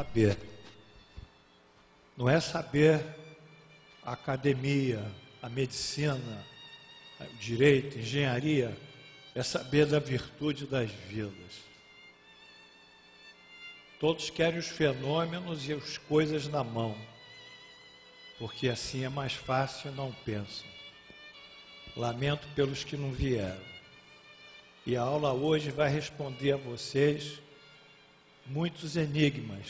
saber. Não é saber a academia, a medicina, o direito, a engenharia, é saber da virtude das vidas. Todos querem os fenômenos e as coisas na mão, porque assim é mais fácil e não pensam. Lamento pelos que não vieram. E a aula hoje vai responder a vocês muitos enigmas,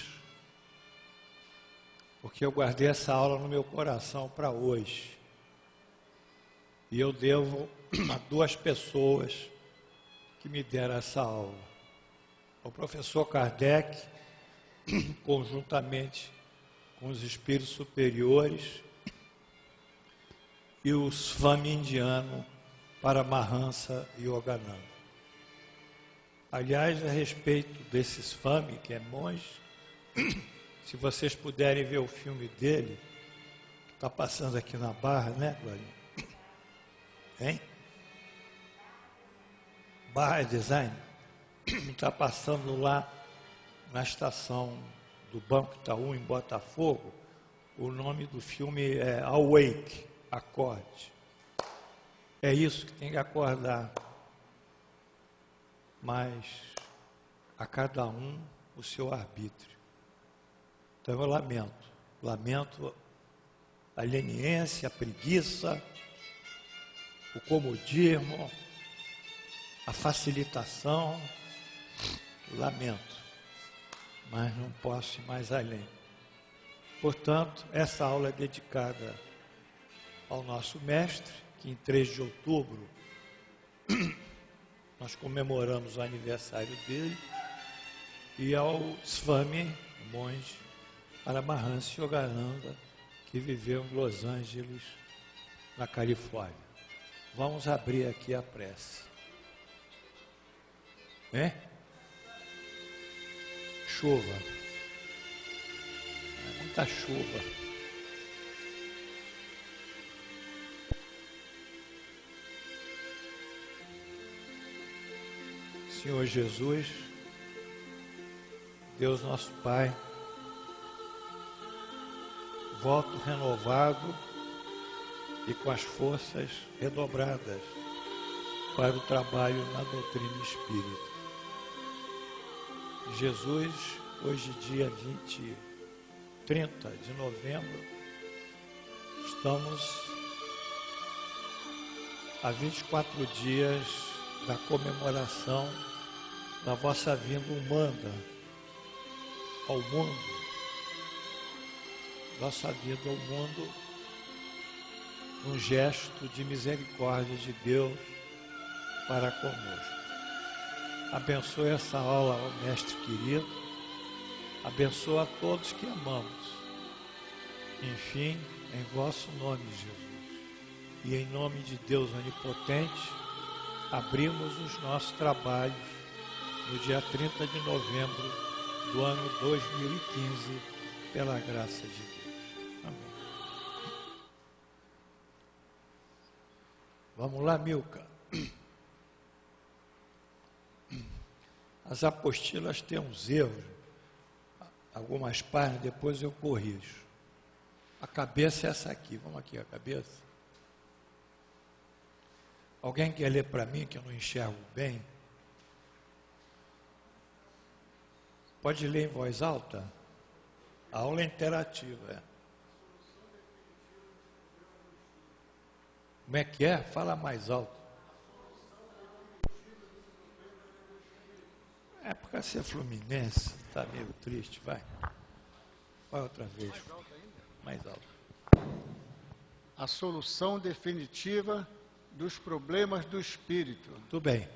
porque eu guardei essa aula no meu coração para hoje. E eu devo a duas pessoas que me deram essa aula. O professor Kardec, conjuntamente com os espíritos superiores, e o Swami indiano Paramahansa Yogananda. Aliás, a respeito desse Swami, que é monge, se vocês puderem ver o filme dele, que está passando aqui na Barra, né, Glorinha? Hein? Barra Design, está passando lá na estação do Banco Itaú, em Botafogo. O nome do filme é Awake, acorde. É isso que tem que acordar. Mas a cada um o seu arbítrio. Então eu lamento a leniência, a preguiça, o comodismo, a facilitação, lamento, mas não posso ir mais além. Portanto, essa aula é dedicada ao nosso mestre, que em 3 de outubro nós comemoramos o aniversário dele, e ao Swami, monge Paramahansa Yogananda, que viveu em Los Angeles, na Califórnia. Vamos abrir aqui a prece. Chuva. É muita chuva. Senhor Jesus, Deus nosso Pai, voto renovado e com as forças redobradas para o trabalho na doutrina espírita. Jesus, hoje dia 30 de novembro, estamos a 24 dias da comemoração da vossa vinda humana ao mundo, vossa vinda ao mundo, num gesto de misericórdia de Deus para conosco. Abençoe essa aula ao mestre querido, abençoa a todos que amamos. Enfim, em vosso nome, Jesus, e em nome de Deus onipotente, abrimos os nossos trabalhos no dia 30 de novembro do ano 2015, pela graça de Deus. Amém. Vamos lá, Milka. As apostilas têm uns erros, algumas páginas, depois eu corrijo. A cabeça é essa aqui, vamos aqui, a cabeça. Alguém quer ler para mim, que eu não enxergo bem? Pode ler em voz alta? A aula é interativa, é. Como é que é? Fala mais alto. É porque você é fluminense, está meio triste, vai. Vai outra vez. Mais alto. A solução definitiva dos problemas do espírito. Tudo bem.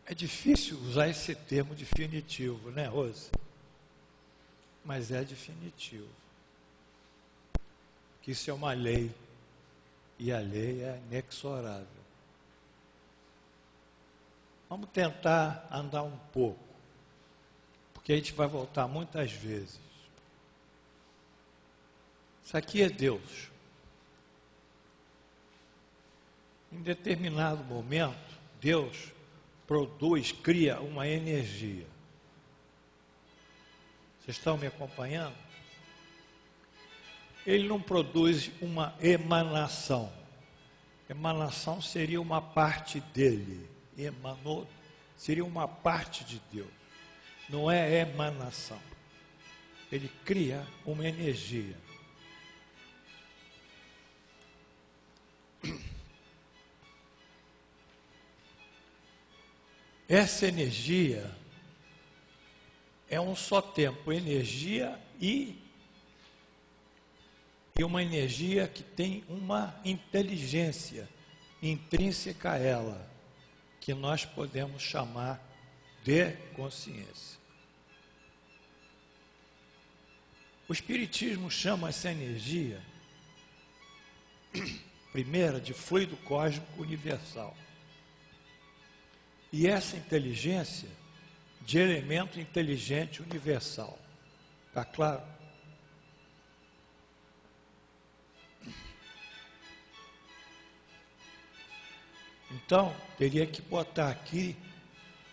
É difícil usar esse termo definitivo, né, Rose? Mas é definitivo. Que isso é uma lei. E a lei é inexorável. Vamos tentar andar um pouco. Porque a gente vai voltar muitas vezes. Isso aqui é Deus. Em determinado momento, Deus produz, cria uma energia. Vocês estão me acompanhando? Ele não produz uma emanação. Emanação seria uma parte dele. Emanou seria uma parte de Deus. Não é emanação. Ele cria uma energia. Essa energia é um só tempo, energia e uma energia que tem uma inteligência intrínseca a ela, que nós podemos chamar de consciência. O Espiritismo chama essa energia, primeira, de fluido cósmico universal. E essa inteligência de elemento inteligente universal. Está claro? Então, teria que botar aqui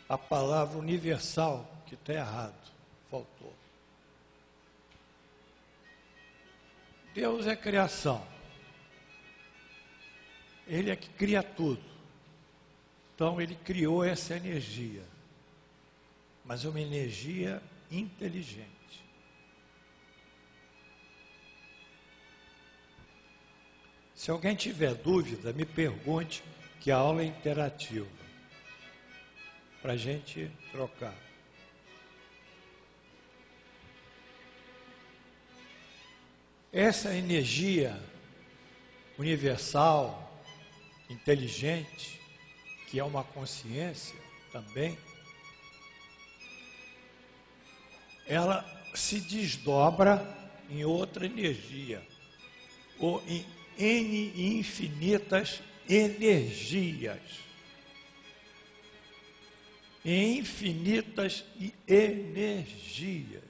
a palavra universal, que está errado, faltou. Deus é criação. Ele é que cria tudo. Então, ele criou essa energia. Mas é uma energia inteligente. Se alguém tiver dúvida, me pergunte, que a aula é interativa, para a gente trocar. Essa energia universal, inteligente, que é uma consciência também, ela se desdobra em outra energia, ou em N infinitas energias. Infinitas energias.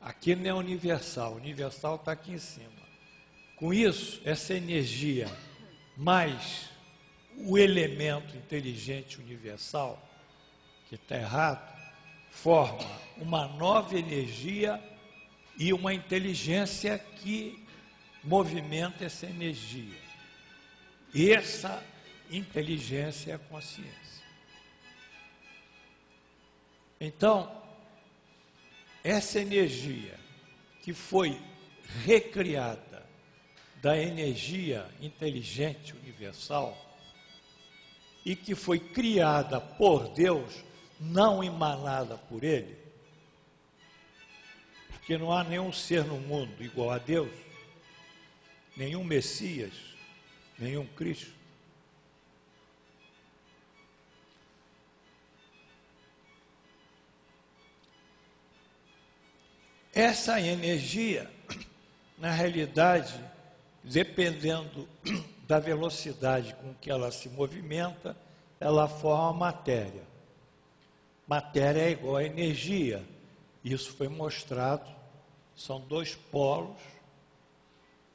Aqui não é universal, o universal está aqui em cima. Com isso, essa energia mais o elemento inteligente universal, que está errado, forma uma nova energia e uma inteligência que movimenta essa energia. E essa inteligência é a consciência. Então, essa energia que foi recriada da energia inteligente universal e que foi criada por Deus, não emanada por Ele, porque não há nenhum ser no mundo igual a Deus, nenhum Messias, nenhum Cristo. Essa energia, na realidade, dependendo da velocidade com que ela se movimenta, ela forma matéria. Matéria é igual a energia. Isso foi mostrado, são dois polos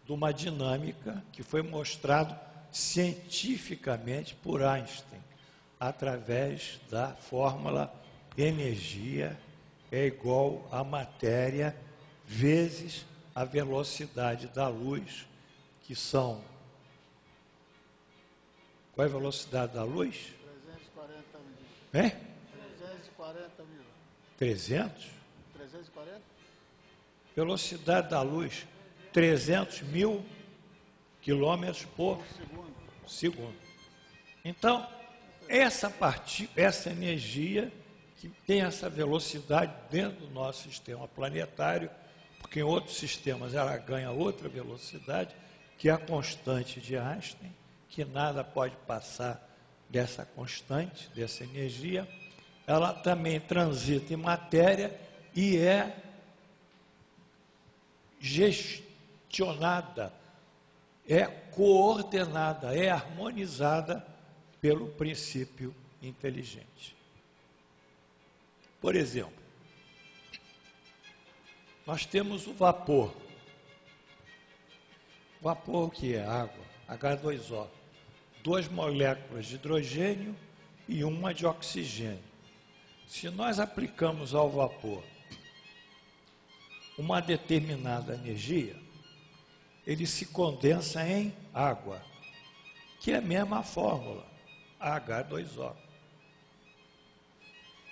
de uma dinâmica que foi mostrado cientificamente por Einstein, através da fórmula energia é igual a matéria vezes a velocidade da luz, que são... Qual é a velocidade da luz? 340 mil. É? 340 mil. 300? 340? Velocidade da luz, 300 mil quilômetros por segundo. Então, essa energia que tem essa velocidade dentro do nosso sistema planetário, porque em outros sistemas ela ganha outra velocidade, que é a constante de Einstein, que nada pode passar dessa constante, dessa energia. Ela também transita em matéria e é gestionada, é coordenada, é harmonizada pelo princípio inteligente. Por exemplo, nós temos o vapor. Vapor, que é água, H2O, 2 moléculas de hidrogênio e uma de oxigênio. Se nós aplicamos ao vapor uma determinada energia, ele se condensa em água, que é a mesma fórmula, H2O.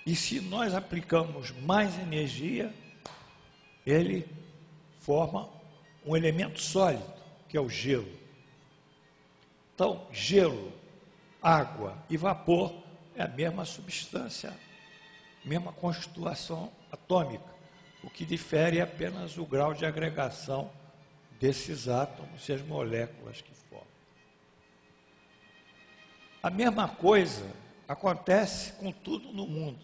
E se nós aplicamos mais energia, ele forma um elemento sólido, que é o gelo. Então, gelo, água e vapor é a mesma substância, mesma constituição atômica. O que difere é apenas o grau de agregação desses átomos e as moléculas que formam. A mesma coisa acontece com tudo no mundo.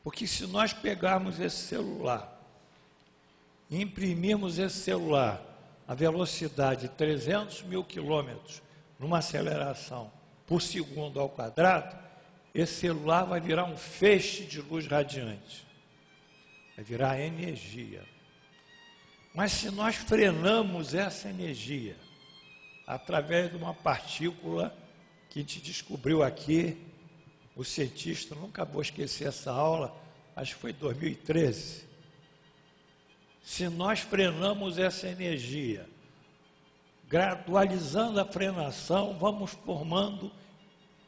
Porque se nós pegarmos esse celular e imprimirmos esse celular a velocidade de 300 mil quilômetros numa aceleração por segundo ao quadrado, esse celular vai virar um feixe de luz radiante. Vai virar energia. Mas se nós frenamos essa energia através de uma partícula que a gente descobriu aqui, o cientista, nunca vou esquecer essa aula, acho que foi 2013. Se nós frenamos essa energia, gradualizando a frenação, vamos formando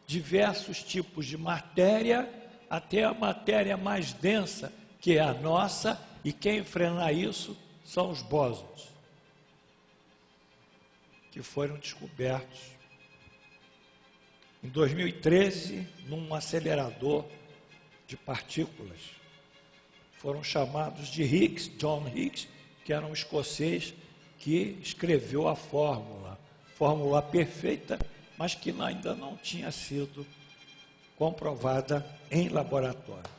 diversos tipos de matéria, até a matéria mais densa, que é a nossa, e quem frenar isso são os bósons, que foram descobertos em 2013, num acelerador de partículas. Foram chamados de Higgs, John Higgs, que era um escocês que escreveu a fórmula perfeita, mas que ainda não tinha sido comprovada em laboratório.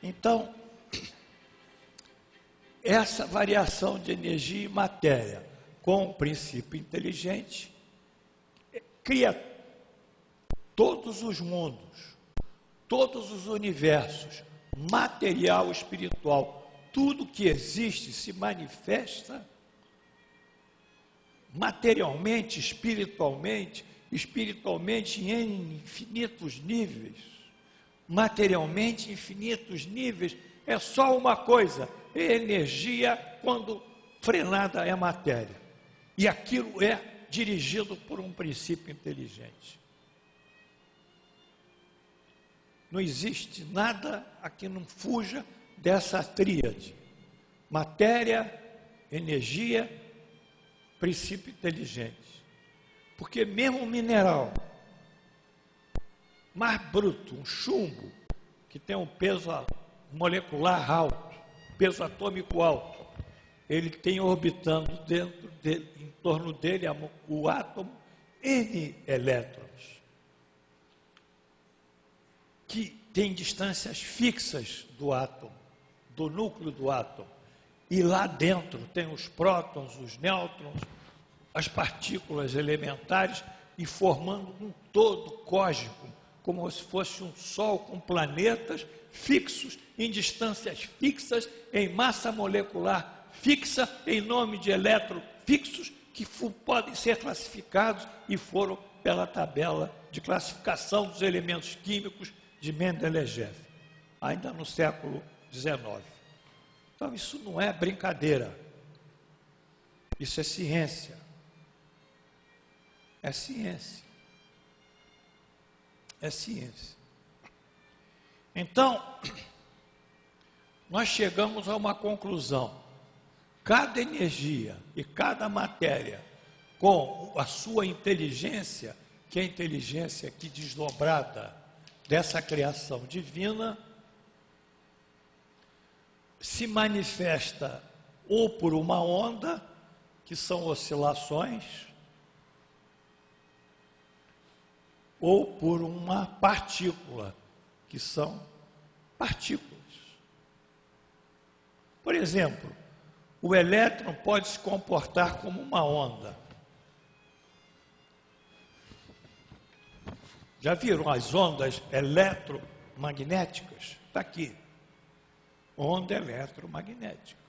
Então, essa variação de energia e matéria com o princípio inteligente cria todos os mundos, todos os universos, material, espiritual, tudo que existe se manifesta materialmente, espiritualmente em infinitos níveis. Materialmente, infinitos níveis, é só uma coisa, é energia quando frenada é matéria. E aquilo é dirigido por um princípio inteligente. Não existe nada a que não fuja dessa tríade: matéria, energia, princípio inteligente. Porque mesmo um mineral mais bruto, um chumbo, que tem um peso molecular alto, peso atômico alto, ele tem orbitando dentro dele, em torno dele, o átomo, N elétrons, que tem distâncias fixas do átomo, do núcleo do átomo. E lá dentro tem os prótons, os nêutrons, as partículas elementares, e formando um todo cósmico, como se fosse um Sol com planetas fixos, em distâncias fixas, em massa molecular fixa, em nome de elétrons fixos, que podem ser classificados e foram pela tabela de classificação dos elementos químicos de Mendeleev, ainda no século XIX. Então, isso não é brincadeira. Isso é ciência. É ciência. É ciência. Então, nós chegamos a uma conclusão. Cada energia e cada matéria, com a sua inteligência, que é a inteligência que desdobrada dessa criação divina, se manifesta ou por uma onda, que são oscilações, ou por uma partícula, que são partículas. Por exemplo, o elétron pode se comportar como uma onda. Já viram as ondas eletromagnéticas? Está aqui. Onda eletromagnética.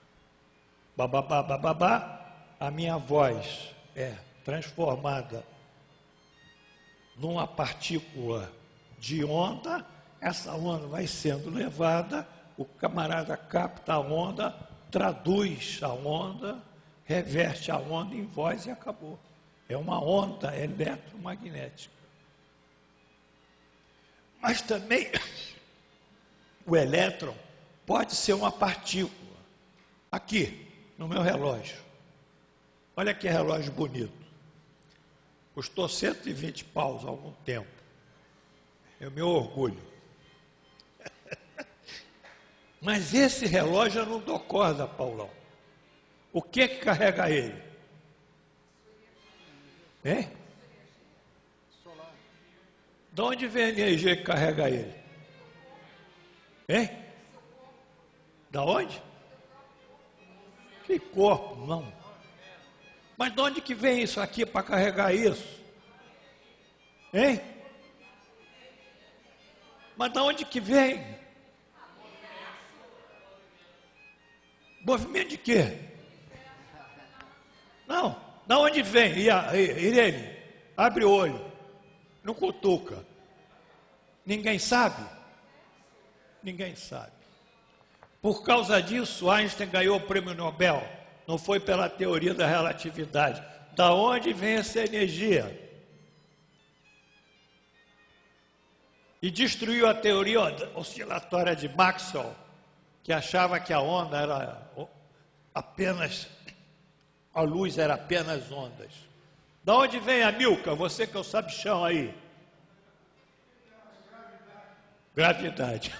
Bababá, bababá, a minha voz é transformada numa partícula de onda, essa onda vai sendo levada, o camarada capta a onda, traduz a onda, reverte a onda em voz e acabou. É uma onda eletromagnética. Mas também o elétron pode ser uma partícula. Aqui, no meu relógio. Olha que relógio bonito. Custou 120 paus há algum tempo. É o meu orgulho. Mas esse relógio eu não dou corda, Paulão. O que carrega ele? Hein? Solar. De onde vem a energia que carrega ele? Hein? Da onde? Que corpo, não. Mas de onde que vem isso aqui para carregar isso? Hein? Mas de onde que vem? Movimento de quê? Não, da onde vem? Irene, abre o olho, não cutuca. Ninguém sabe? Ninguém sabe. Por causa disso, Einstein ganhou o prêmio Nobel. Não foi pela teoria da relatividade. Da onde vem essa energia? E destruiu a teoria oscilatória de Maxwell, que achava que a onda era apenas, a luz era apenas ondas. Da onde vem a Milka? Você que é o sabichão aí. Gravidade.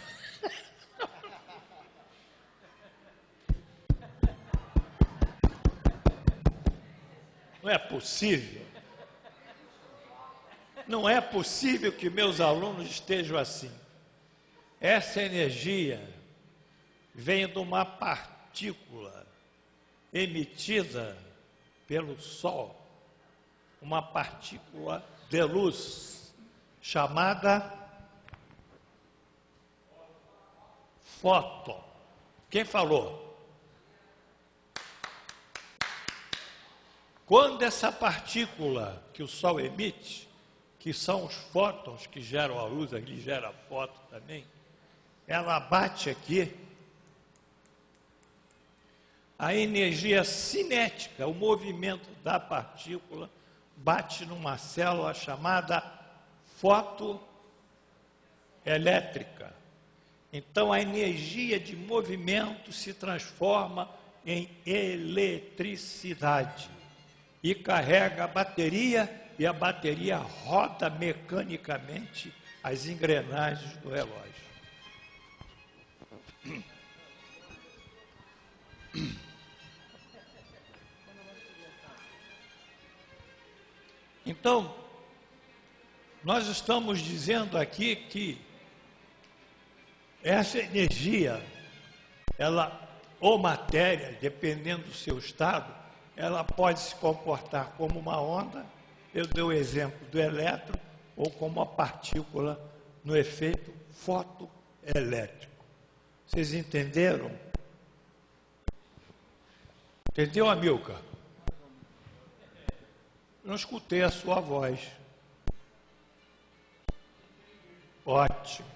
Não é possível. Não é possível que meus alunos estejam assim. Essa energia vem de uma partícula emitida pelo Sol, uma partícula de luz chamada fóton. Quem falou? Quando essa partícula que o Sol emite, que são os fótons que geram a luz, ele gera fóton também, ela bate aqui, a energia cinética, o movimento da partícula, bate numa célula chamada fotoelétrica. Então a energia de movimento se transforma em eletricidade e carrega a bateria, e a bateria roda mecanicamente as engrenagens do relógio. Então, nós estamos dizendo aqui que essa energia, ela, ou matéria, dependendo do seu estado, ela pode se comportar como uma onda, eu dei o exemplo do elétron, ou como uma partícula no efeito fotoelétrico. Vocês entenderam? Entendeu, Amilcar? Não escutei a sua voz. Ótimo.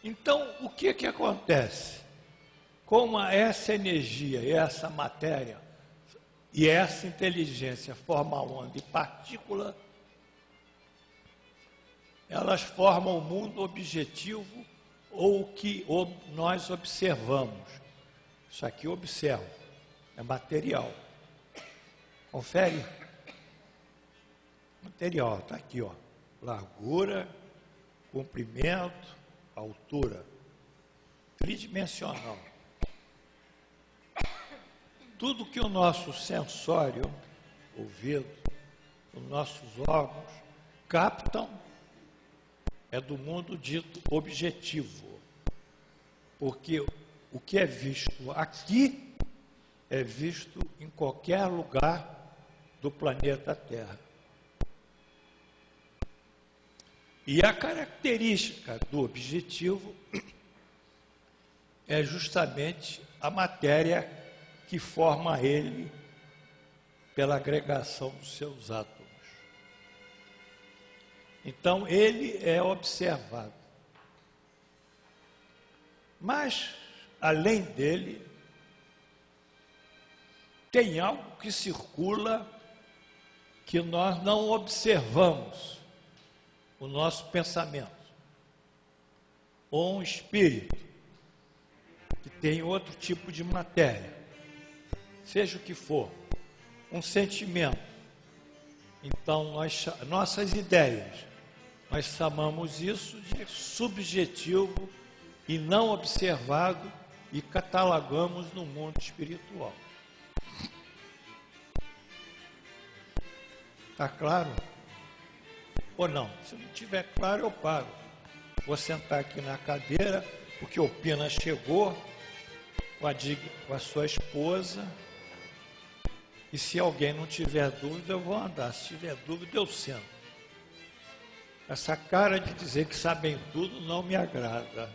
Então, o que acontece? Como essa energia e essa matéria e essa inteligência formam onda e partícula, elas formam o mundo objetivo ou o que nós observamos. Isso aqui eu observo, é material. Confere. Material, está aqui, ó. Largura, comprimento, altura. Tridimensional. Tudo que o nosso sensório, ouvido, os nossos órgãos captam é do mundo dito objetivo. Porque o que é visto aqui é visto em qualquer lugar do planeta Terra. E a característica do objetivo é justamente a matéria que forma ele pela agregação dos seus átomos. Então, ele é observado. Mas, além dele, tem algo que circula que nós não observamos, o nosso pensamento, ou um espírito, que tem outro tipo de matéria, seja o que for, um sentimento. Então, nossas ideias, nós chamamos isso de subjetivo e não observado e catalogamos no mundo espiritual. Está claro? Ou não? Se não estiver claro, eu paro. Vou sentar aqui na cadeira, porque o Pina chegou com a sua esposa. E se alguém não tiver dúvida, eu vou andar. Se tiver dúvida, eu sento. Essa cara de dizer que sabem tudo não me agrada.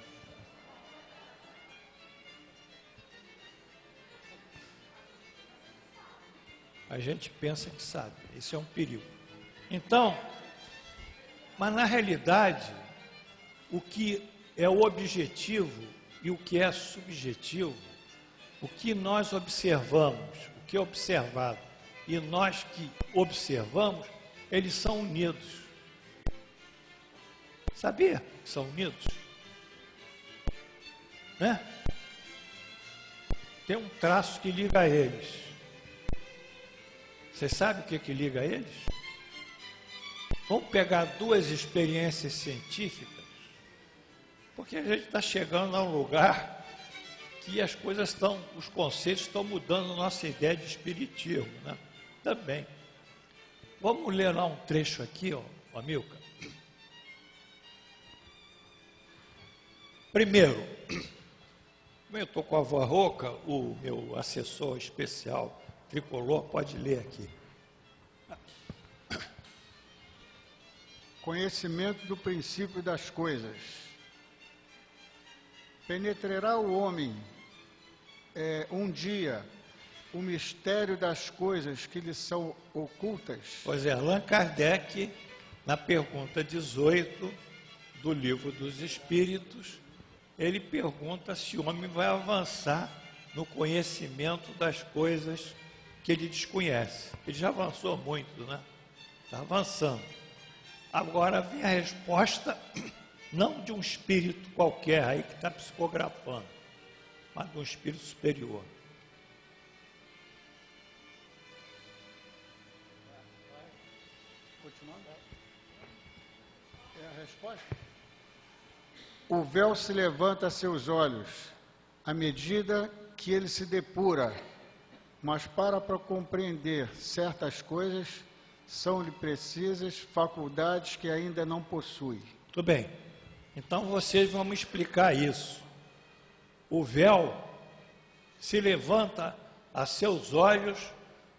A gente pensa que sabe. Isso é um perigo. Então, mas na realidade, o que é o objetivo e o que é subjetivo, o que nós observamos, o que é observado e nós que observamos, eles são unidos. Sabia que são unidos? Né? Tem um traço que liga eles. Você sabe o que liga eles? Vamos pegar duas experiências científicas, porque a gente está chegando a um lugar que as coisas estão, os conceitos estão mudando a nossa ideia de espiritismo, né? Também. Vamos ler lá um trecho aqui, ó, Amilcar. Primeiro, como eu estou com a voz rouca, o meu assessor especial tricolor pode ler aqui. Conhecimento do princípio das coisas. Penetrará o homem um dia o mistério das coisas que lhe são ocultas? Pois é, Allan Kardec, na pergunta 18 do Livro dos Espíritos, ele pergunta se o homem vai avançar no conhecimento das coisas que ele desconhece. Ele já avançou muito, né? Está avançando. Agora vem a resposta, não de um espírito qualquer aí que está psicografando, mas de um espírito superior. Continuando? É a resposta? O véu se levanta a seus olhos, à medida que ele se depura, mas para compreender certas coisas, são-lhe precisas faculdades que ainda não possui. Tudo bem. Então vocês vão me explicar isso. O véu se levanta a seus olhos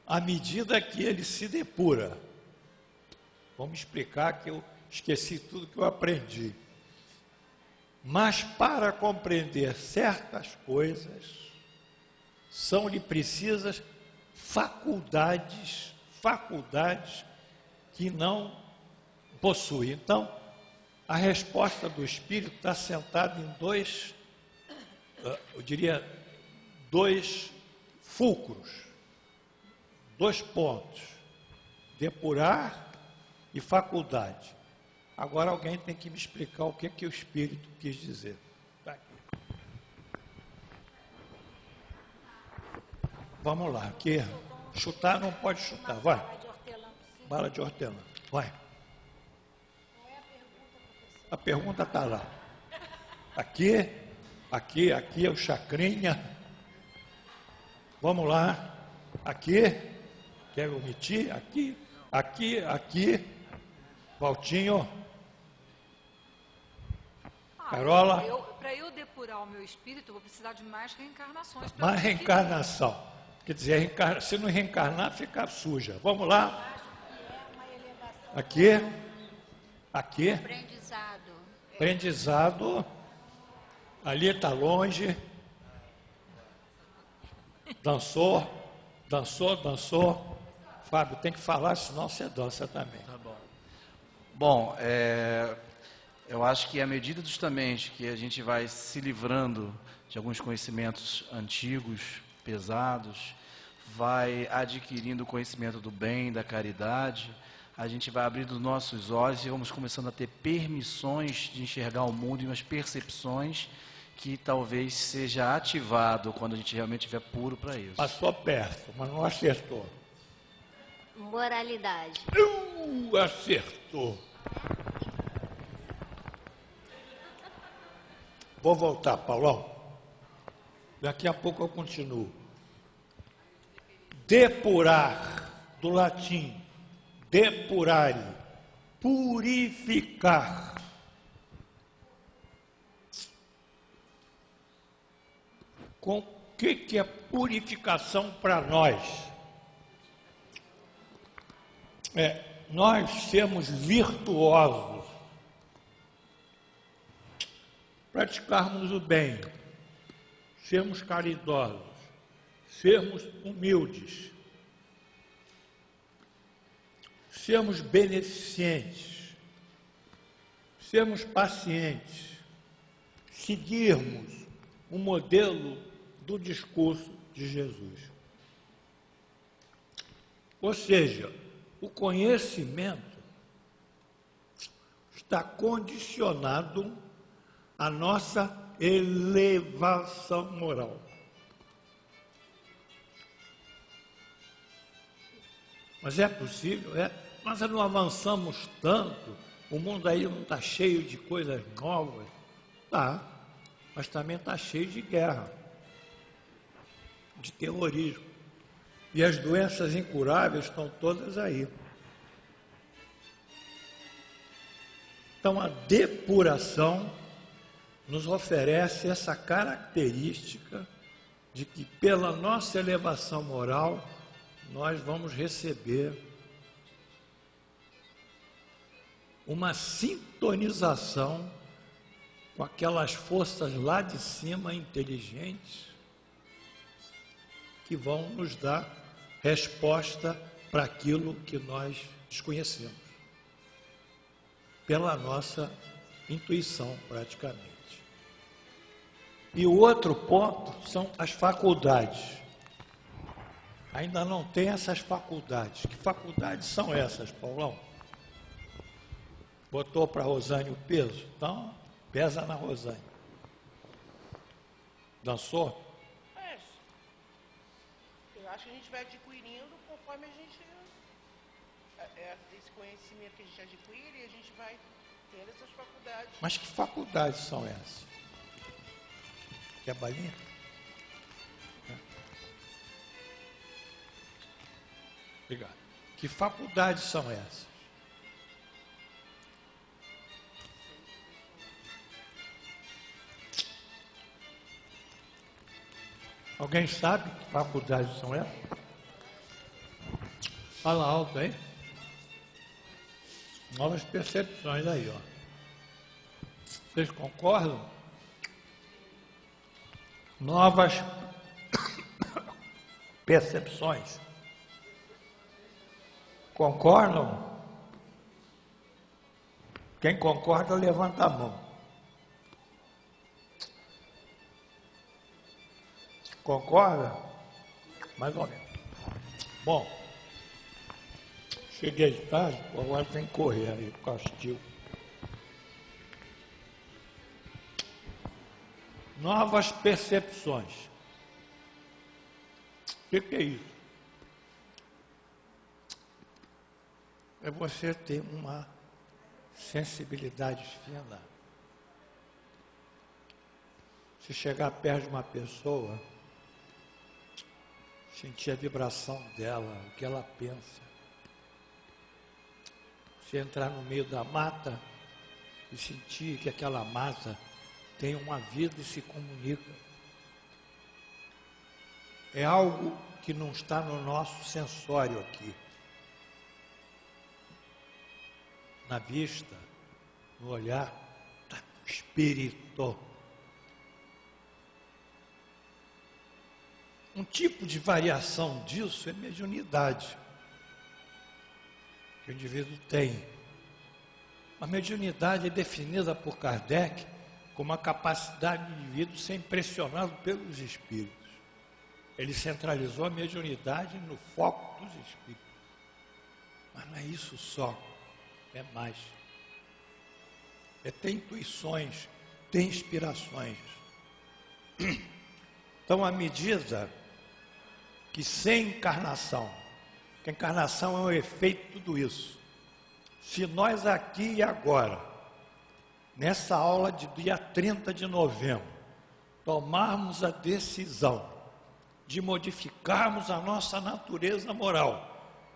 à medida que ele se depura. Vamos explicar que eu esqueci tudo que eu aprendi. Mas para compreender certas coisas, são-lhe precisas faculdades que não possui. Então, a resposta do Espírito está sentada em dois, eu diria, dois fulcros, dois pontos, depurar e faculdade. Agora alguém tem que me explicar o que o Espírito quis dizer. Vai. Vamos lá, aqui. Chutar não pode chutar, vai. Bala de hortelã, vai. A pergunta está lá. Aqui é o chacrinha. Vamos lá. Aqui, quer omitir? Aqui. Valtinho. Carola. Para eu depurar o meu espírito, eu vou precisar de mais reencarnações. Mais reencarnação. Quer dizer, se não reencarnar, fica suja. Vamos lá. Aqui. Aprendizado. Ali está longe. Dançou. Fábio, tem que falar, senão você dança também. Tá bom. Bom, eu acho que à medida justamente que a gente vai se livrando de alguns conhecimentos antigos, pesados, vai adquirindo o conhecimento do bem, da caridade, a gente vai abrindo nossos olhos e vamos começando a ter permissões de enxergar o mundo e umas percepções que talvez seja ativado quando a gente realmente estiver puro para isso. Passou perto, mas não acertou. Moralidade. Acertou. Vou voltar, Paulão. Daqui a pouco eu continuo. Depurar, do latim, depurare, purificar. Com o que é purificação para nós? Nós sermos virtuosos, praticarmos o bem, sermos caridosos, sermos humildes, sermos beneficentes, sermos pacientes, seguirmos o modelo do discurso de Jesus. Ou seja, o conhecimento está condicionado à nossa elevação moral. Mas é possível? Nós não avançamos tanto, o mundo aí não está cheio de coisas novas. Tá, mas também está cheio de guerra, de terrorismo. E as doenças incuráveis estão todas aí. Então, a depuração nos oferece essa característica de que, pela nossa elevação moral, nós vamos receber uma sintonização com aquelas forças lá de cima, inteligentes, que vão nos dar resposta para aquilo que nós desconhecemos, pela nossa intuição, praticamente. E o outro ponto são as faculdades. Ainda não tem essas faculdades. Que faculdades são essas, Paulão? Botou para a Rosane o peso? Então, pesa na Rosane. Dançou? Eu acho que a gente vai adquirindo conforme a gente... esse conhecimento que a gente adquire, a gente vai tendo essas faculdades. Mas que faculdades são essas? Quer balinha? Obrigado. Que faculdades são essas? Alguém sabe que faculdades são essas? Fala alto aí. Novas percepções aí, ó. Vocês concordam? Novas percepções. Concordam? Quem concorda, levanta a mão. Concorda? Mais ou menos. Bom, cheguei tarde, agora tem que correr aí, o castigo. Novas percepções. O que é isso? É você ter uma sensibilidade fina. Se chegar perto de uma pessoa, sentir a vibração dela, o que ela pensa. Se entrar no meio da mata e sentir que aquela mata tem uma vida e se comunica. É algo que não está no nosso sensório aqui. Na vista, no olhar, está no espírito. Um tipo de variação disso é mediunidade. que o indivíduo tem. A mediunidade é definida por Kardec como a capacidade do indivíduo ser impressionado pelos espíritos. Ele centralizou a mediunidade no foco dos espíritos. Mas não é isso só, é mais. É ter intuições, ter inspirações. Então, à medida que sem encarnação, que a encarnação é um efeito de tudo isso, se nós aqui e agora, nessa aula de dia 30 de novembro, tomarmos a decisão de modificarmos a nossa natureza moral,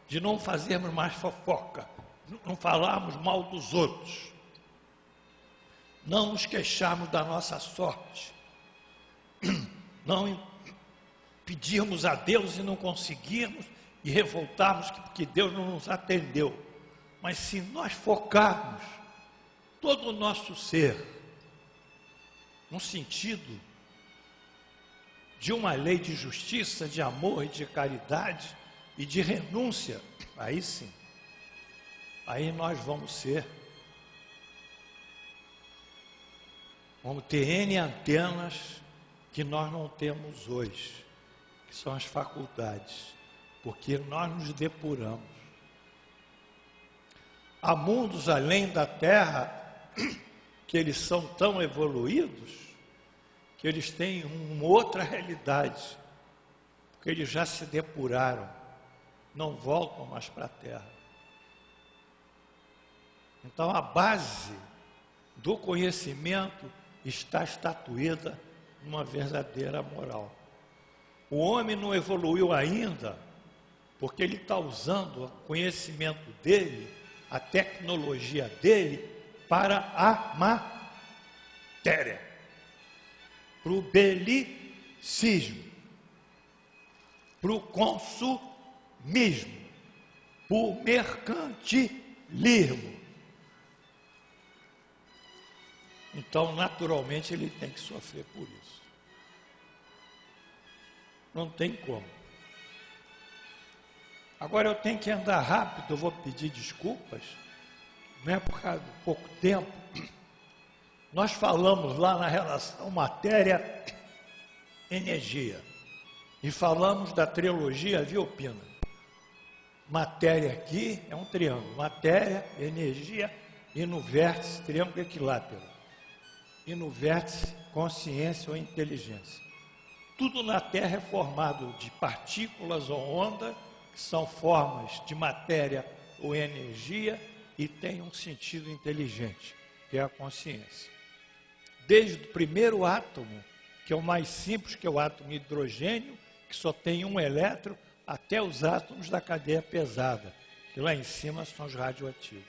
de não fazermos mais fofoca, não falarmos mal dos outros, não nos queixarmos da nossa sorte, não pedirmos a Deus e não conseguirmos e revoltarmos porque Deus não nos atendeu. Mas se nós focarmos todo o nosso ser no sentido de uma lei de justiça, de amor e de caridade e de renúncia, aí sim, aí nós vamos ter N antenas que nós não temos hoje, que são as faculdades, porque nós nos depuramos. Há mundos além da Terra que eles são tão evoluídos que eles têm uma outra realidade, porque eles já se depuraram, não voltam mais para a Terra. Então a base do conhecimento está estatuída numa verdadeira moral. O homem não evoluiu ainda porque ele está usando o conhecimento dele, a tecnologia dele, para a matéria, para o belicismo, para o consumismo, para o mercantilismo. Então, naturalmente, ele tem que sofrer por isso. Não tem como. Agora eu tenho que andar rápido, eu vou pedir desculpas, não é por causa do pouco tempo. Nós falamos lá na relação matéria-energia e falamos da trilogia Viopina. Matéria aqui é um triângulo, matéria, energia e no vértice triângulo equilátero. E no vértice consciência ou inteligência. Tudo na Terra é formado de partículas ou ondas, que são formas de matéria ou energia e tem um sentido inteligente, que é a consciência. Desde o primeiro átomo, que é o mais simples, que é o átomo hidrogênio, que só tem um elétron, até os átomos da cadeia pesada, que lá em cima são os radioativos.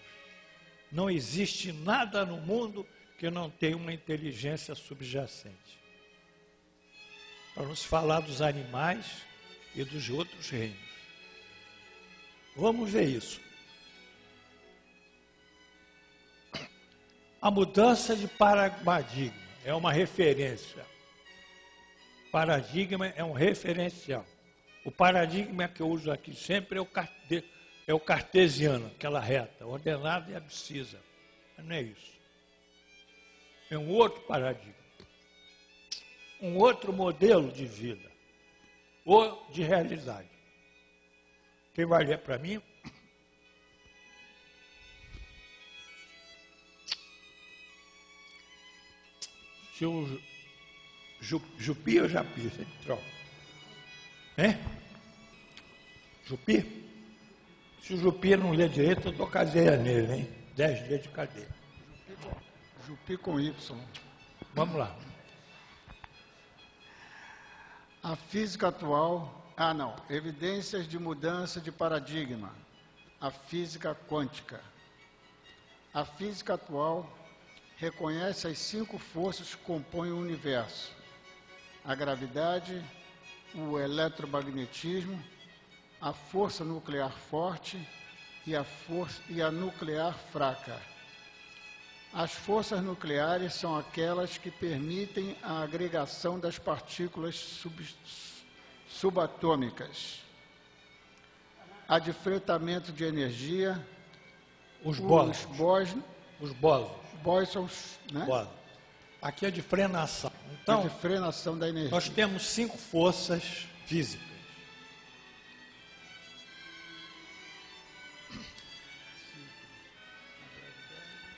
Não existe nada no mundo que não tenha uma inteligência subjacente. Para não se falar dos animais e dos outros reinos. Vamos ver isso. A mudança de paradigma é uma referência. Paradigma é um referencial. O paradigma que eu uso aqui sempre é o cartesiano, aquela reta, ordenada e abscissa. Mas não é isso. É um outro paradigma. Um outro modelo de vida. Ou de realidade. Quem vai ler para mim? Se o Jupi ou Japi? Você troca. Hein? Jupi? Se o Jupi não ler direito, eu dou cadeia nele, hein? 10 dias de cadeia. Jupi com Y. Vamos lá. A física atual... Evidências de mudança de paradigma. A física quântica. A física atual reconhece as 5 forças que compõem o universo. A gravidade, o eletromagnetismo, a força nuclear forte e a nuclear fraca. As forças nucleares são aquelas que permitem a agregação das partículas subatômicas. A de fretamento de energia, Os bósons, né? Bósons. Aqui é de frenação. Então, de frenação da energia. nós temos 5 forças físicas.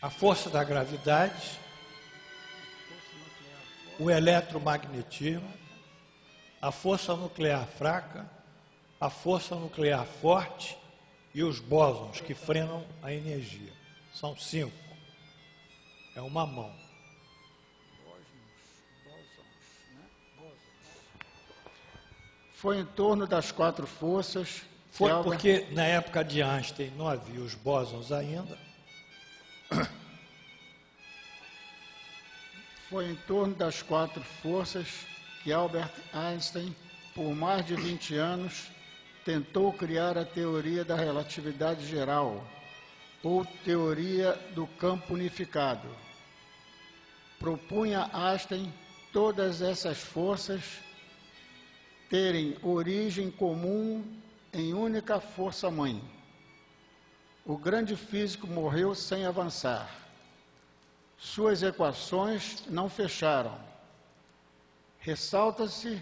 A força da gravidade, o eletromagnetismo, a força nuclear fraca, a força nuclear forte e os bósons que frenam a energia. São 5. É uma mão. Foi em torno das 4 forças. Foi porque na época de Einstein não havia os bósons ainda. Foi em torno das 4 forças que Albert Einstein, por mais de 20 anos, tentou criar a teoria da relatividade geral, ou teoria do campo unificado. Propunha Einstein todas essas forças terem origem comum em única força-mãe. O grande físico morreu sem avançar. Suas equações não fecharam. Ressalta-se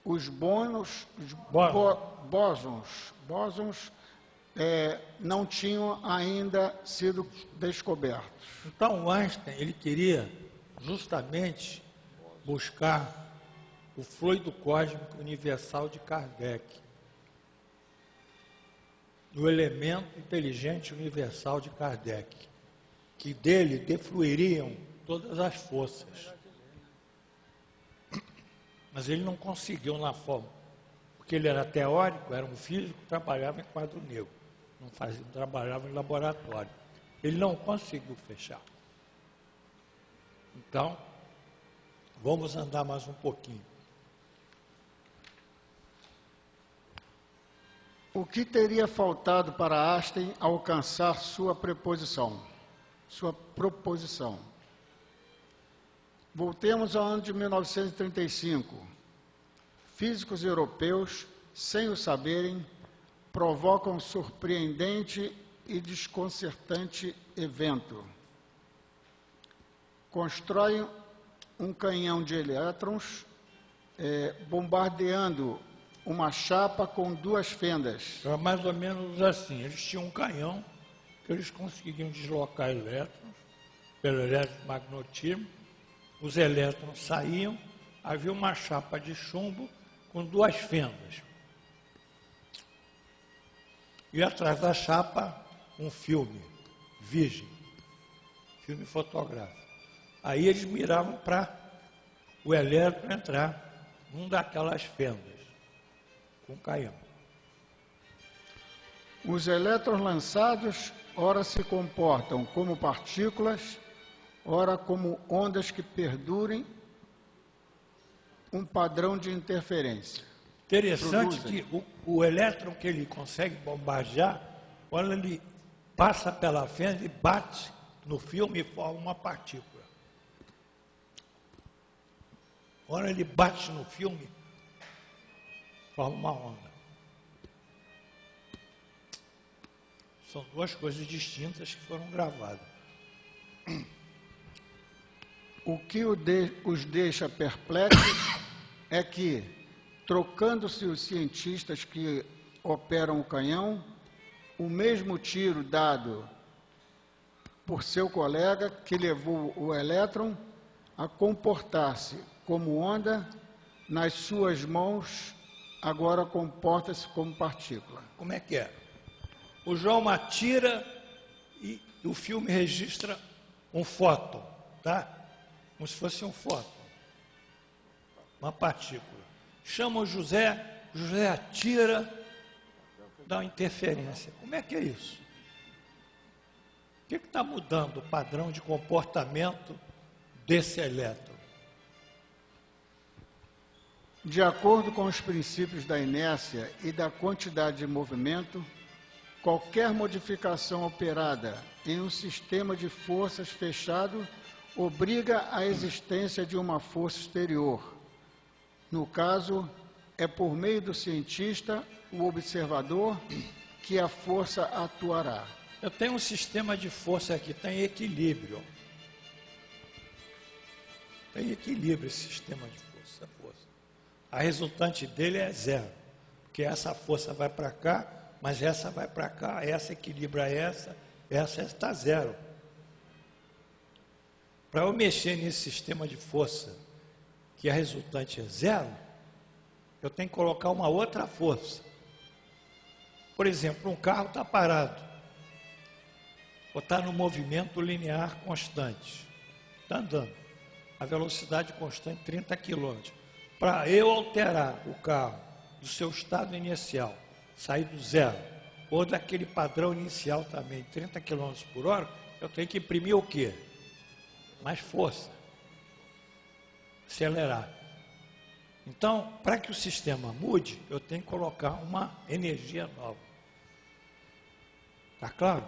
os bósons não tinham ainda sido descobertos. Então, Einstein, ele queria justamente buscar o fluido cósmico universal de Kardec, o elemento inteligente universal de Kardec, que dele defluiriam todas as forças. Mas ele não conseguiu na forma, porque ele era teórico, era um físico, trabalhava em quadro negro, não trabalhava em laboratório. Ele não conseguiu fechar. Então, vamos andar mais um pouquinho. O que teria faltado para Einstein alcançar sua proposição? Voltemos ao ano de 1935. Físicos europeus, sem o saberem, provocam um surpreendente e desconcertante evento. Constroem um canhão de elétrons, bombardeando uma chapa com 2 fendas. Era mais ou menos assim, eles tinham um canhão que eles conseguiam deslocar elétrons pelo eletromagnetismo, os elétrons saíam, havia uma chapa de chumbo com 2 fendas. E atrás da chapa, um filme virgem, filme fotográfico. Aí eles miravam para o elétron entrar num daquelas fendas, com canhão. Os elétrons lançados, ora se comportam como partículas, ora como ondas que perdurem um padrão de interferência. Interessante que o elétron que ele consegue bombardear, quando ele passa pela fenda e bate no filme e forma uma partícula. Quando ele bate no filme, forma uma onda. São 2 coisas distintas que foram gravadas. O que os deixa perplexos é que, trocando-se os cientistas que operam o canhão, o mesmo tiro dado por seu colega, que levou o elétron a comportar-se como onda, nas suas mãos, agora comporta-se como partícula. Como é que é? O João atira e o filme registra um fóton, tá? Como se fosse um fóton, uma partícula. Chama o José, José atira, dá uma interferência. Como é que é isso? O que está mudando o padrão de comportamento desse elétron? De acordo com os princípios da inércia e da quantidade de movimento, qualquer modificação operada em um sistema de forças fechado obriga a existência de uma força exterior. No caso, é por meio do cientista, o observador, que a força atuará. Eu tenho um sistema de força aqui, tem equilíbrio. Tem equilíbrio esse sistema de força. A resultante dele é zero. Porque essa força vai para cá, mas essa vai para cá, essa equilibra essa está zero. Para eu mexer nesse sistema de força, que a resultante é zero, eu tenho que colocar uma outra força. Por exemplo, um carro está parado, ou está no movimento linear constante, está andando, a velocidade constante 30 km. Para eu alterar o carro do seu estado inicial, sair do zero, ou daquele padrão inicial também, 30 km por hora, eu tenho que imprimir o quê? Mais força. Acelerar. Então, para que o sistema mude, eu tenho que colocar uma energia nova. Está claro?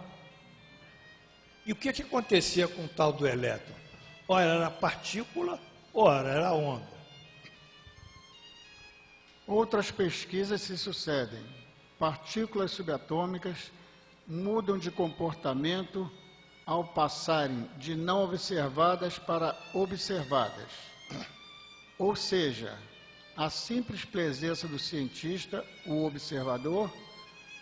E o que acontecia com o tal do elétron? Ora era partícula, ora era onda. Outras pesquisas se sucedem. Partículas subatômicas mudam de comportamento ao passarem de não observadas para observadas. Ou seja, a simples presença do cientista, o observador,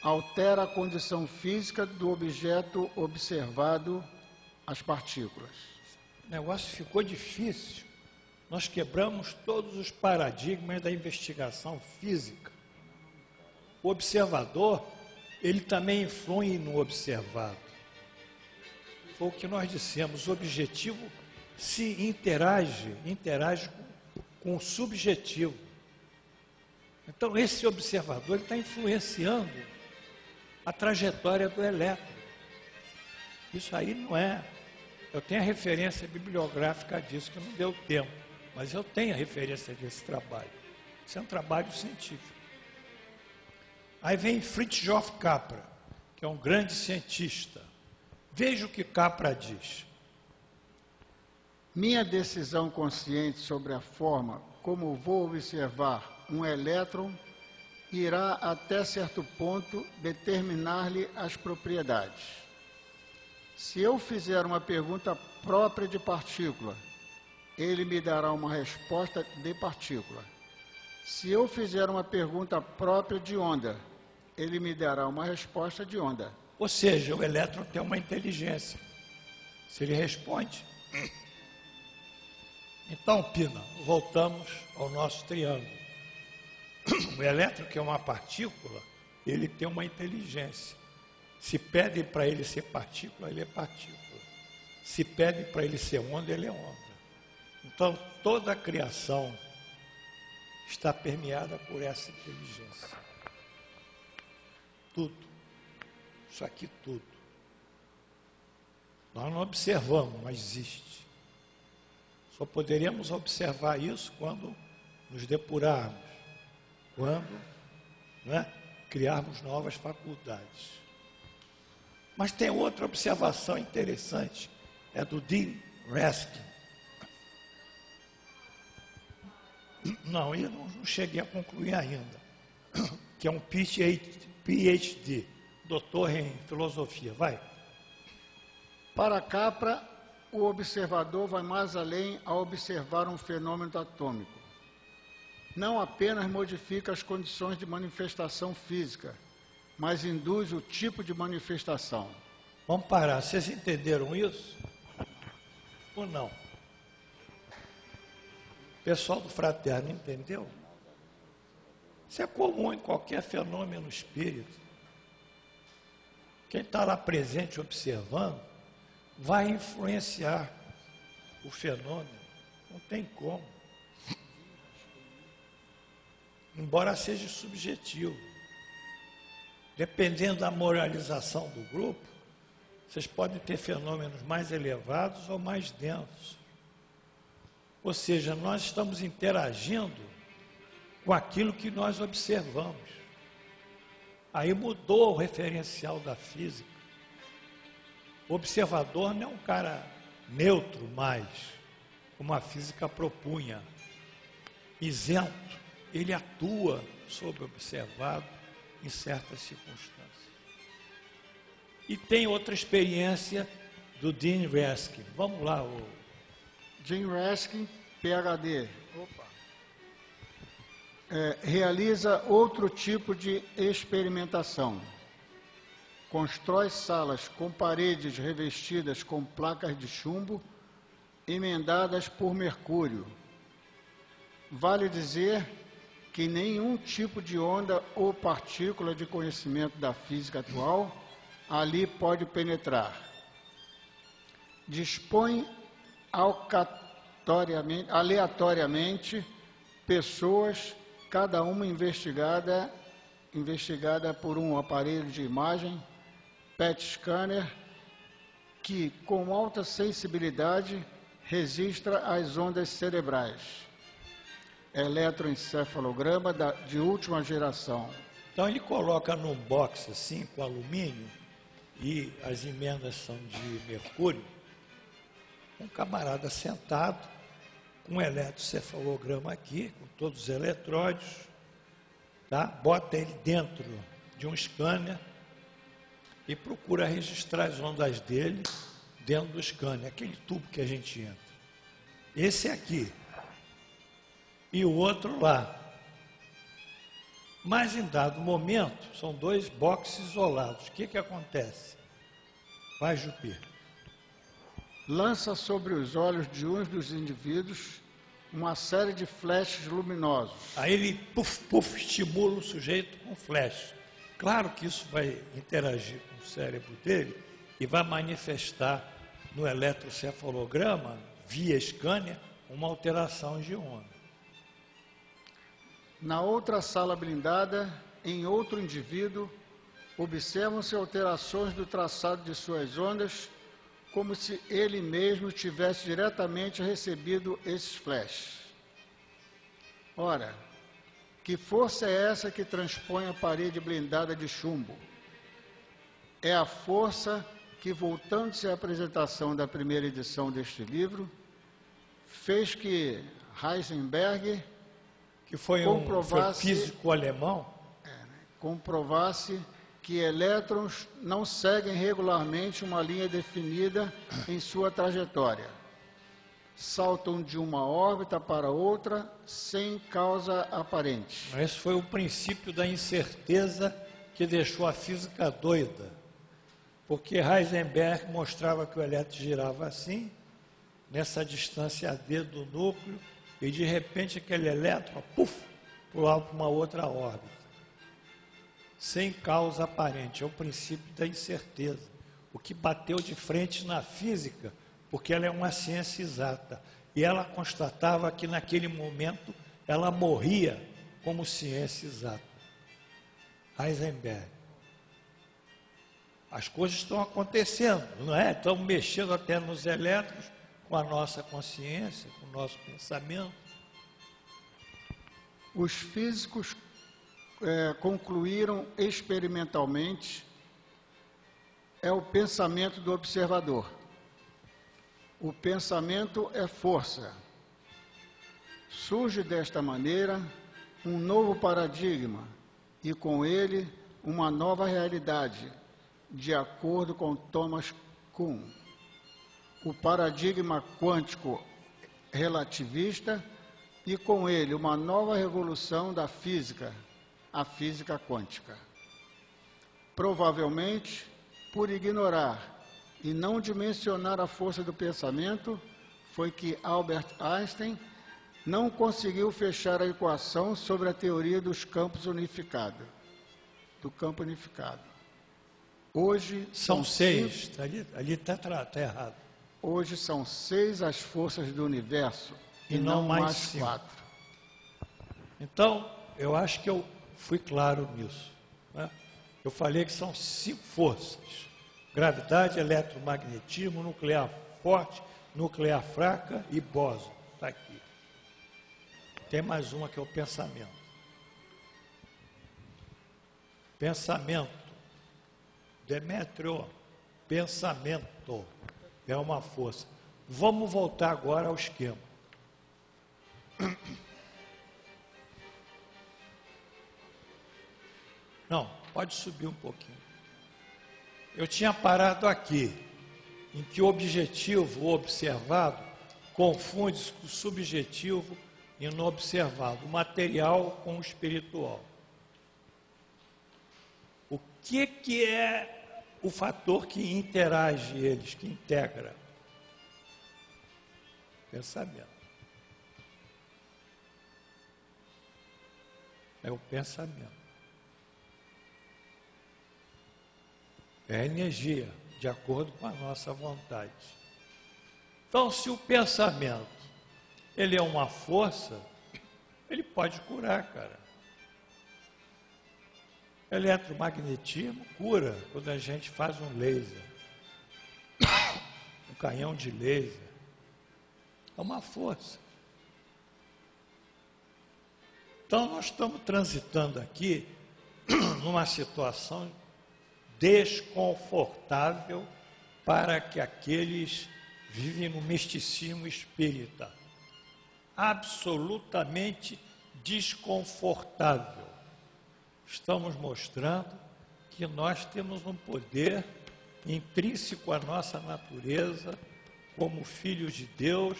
altera a condição física do objeto observado, as partículas. O negócio ficou difícil. Nós quebramos todos os paradigmas da investigação física. O observador, ele também influi no observado. Foi o que nós dissemos, o objetivo se interage com o subjetivo. Então, esse observador está influenciando a trajetória do elétron. Isso aí não é... Eu tenho a referência bibliográfica disso, que não deu tempo, mas eu tenho a referência desse trabalho. Isso é um trabalho científico. Aí vem Fritjof Capra, que é um grande cientista. Veja o que Capra diz. Minha decisão consciente sobre a forma como vou observar um elétron irá até certo ponto determinar-lhe as propriedades. Se eu fizer uma pergunta própria de partícula, ele me dará uma resposta de partícula. Se eu fizer uma pergunta própria de onda, ele me dará uma resposta de onda. Ou seja, o elétron tem uma inteligência. Se ele responde. Então, Pina, voltamos ao nosso triângulo. O elétron, que é uma partícula, ele tem uma inteligência. Se pedem para ele ser partícula, ele é partícula. Se pedem para ele ser onda, ele é onda. Então, toda a criação está permeada por essa inteligência. Tudo. Isso aqui tudo. Nós não observamos, mas existe. Só poderemos observar isso quando nos depurarmos, quando criarmos novas faculdades. Mas tem outra observação interessante, é do Dean Raskin. Não, eu não cheguei a concluir ainda, que é um PhD, doutor em filosofia. Vai. Para Capra, o observador vai mais além ao observar um fenômeno atômico. Não apenas modifica as condições de manifestação física, mas induz o tipo de manifestação. Vamos parar. Vocês entenderam isso? Ou não? O pessoal do fraterno entendeu? Isso é comum em qualquer fenômeno espírita. Quem está lá presente observando vai influenciar o fenômeno. Não tem como. Embora seja subjetivo. Dependendo da moralização do grupo, vocês podem ter fenômenos mais elevados ou mais densos. Ou seja, nós estamos interagindo com aquilo que nós observamos. Aí mudou o referencial da física. O observador não é um cara neutro mais, como a física propunha, isento. Ele atua sobre o observado em certas circunstâncias. E tem outra experiência do Dean Raskin. Vamos lá, o Jim Raskin, PhD. Realiza outro tipo de experimentação. Constrói salas com paredes revestidas com placas de chumbo emendadas por mercúrio. Vale dizer que nenhum tipo de onda ou partícula de conhecimento da física atual ali pode penetrar. Dispõe aleatoriamente pessoas, cada uma investigada por um aparelho de imagem, PET scanner, que com alta sensibilidade registra as ondas cerebrais. Eletroencefalograma de última geração. Então ele coloca num box assim, com alumínio, e as emendas são de mercúrio, um camarada sentado, com um eletroencefalograma aqui, com todos os eletródios, tá? Bota ele dentro de um scanner e procura registrar as ondas dele dentro do scanner, aquele tubo que a gente entra. Esse aqui. E o outro lá. Mas em dado momento, são dois boxes isolados. O que acontece? Vai, Jupir. Lança sobre os olhos de um dos indivíduos uma série de flashes luminosos. Aí ele, puf, estimula o sujeito com flash. Claro que isso vai interagir com o cérebro dele e vai manifestar no eletroencefalograma, via scanner, uma alteração de onda. Na outra sala blindada, em outro indivíduo, observam-se alterações do traçado de suas ondas, como se ele mesmo tivesse diretamente recebido esses flashes. Ora, que força é essa que transpõe a parede blindada de chumbo? É a força que, voltando-se à apresentação da primeira edição deste livro, fez que Heisenberg que foi um físico alemão, comprovasse que elétrons não seguem regularmente uma linha definida em sua trajetória. Saltam de uma órbita para outra sem causa aparente. Esse foi o princípio da incerteza que deixou a física doida. Porque Heisenberg mostrava que o elétron girava assim, nessa distância d do núcleo, e de repente aquele elétron, pulava para uma outra órbita. Sem causa aparente, é o princípio da incerteza. O que bateu de frente na física, porque ela é uma ciência exata. E ela constatava que naquele momento ela morria como ciência exata. Heisenberg. As coisas estão acontecendo, não é? Estão mexendo até nos elétrons, com a nossa consciência, com o nosso pensamento. Os físicos concluíram experimentalmente o pensamento do observador. O pensamento é força. Surge desta maneira um novo paradigma e com ele uma nova realidade, de acordo com Thomas Kuhn. O paradigma quântico relativista e com ele uma nova revolução da física, a física quântica. Provavelmente, por ignorar e não dimensionar a força do pensamento, foi que Albert Einstein não conseguiu fechar a equação sobre a teoria dos campos unificados, do campo unificado. Hoje são 6, ali está errado. Hoje são 6 as forças do universo e não mais 4. Então, eu acho que eu fui claro nisso, né? Eu falei que são 5 forças: gravidade, eletromagnetismo, nuclear forte, nuclear fraca e bóson. Está aqui. Tem mais uma que é o pensamento. Pensamento. Demétrio, pensamento é uma força. Vamos voltar agora ao esquema. Não, pode subir um pouquinho. Eu tinha parado aqui, em que o objetivo, o observado, confunde-se com o subjetivo e no observado, o material com o espiritual. O que é o fator que interage eles, que integra? Pensamento. É o pensamento. É a energia, de acordo com a nossa vontade. Então, se o pensamento, ele é uma força, ele pode curar, cara. Eletromagnetismo cura quando a gente faz um laser, um canhão de laser. É uma força. Então, nós estamos transitando aqui numa situação desconfortável para que aqueles vivem no misticismo espírita. Absolutamente desconfortável. Estamos mostrando que nós temos um poder intrínseco à nossa natureza, como filhos de Deus,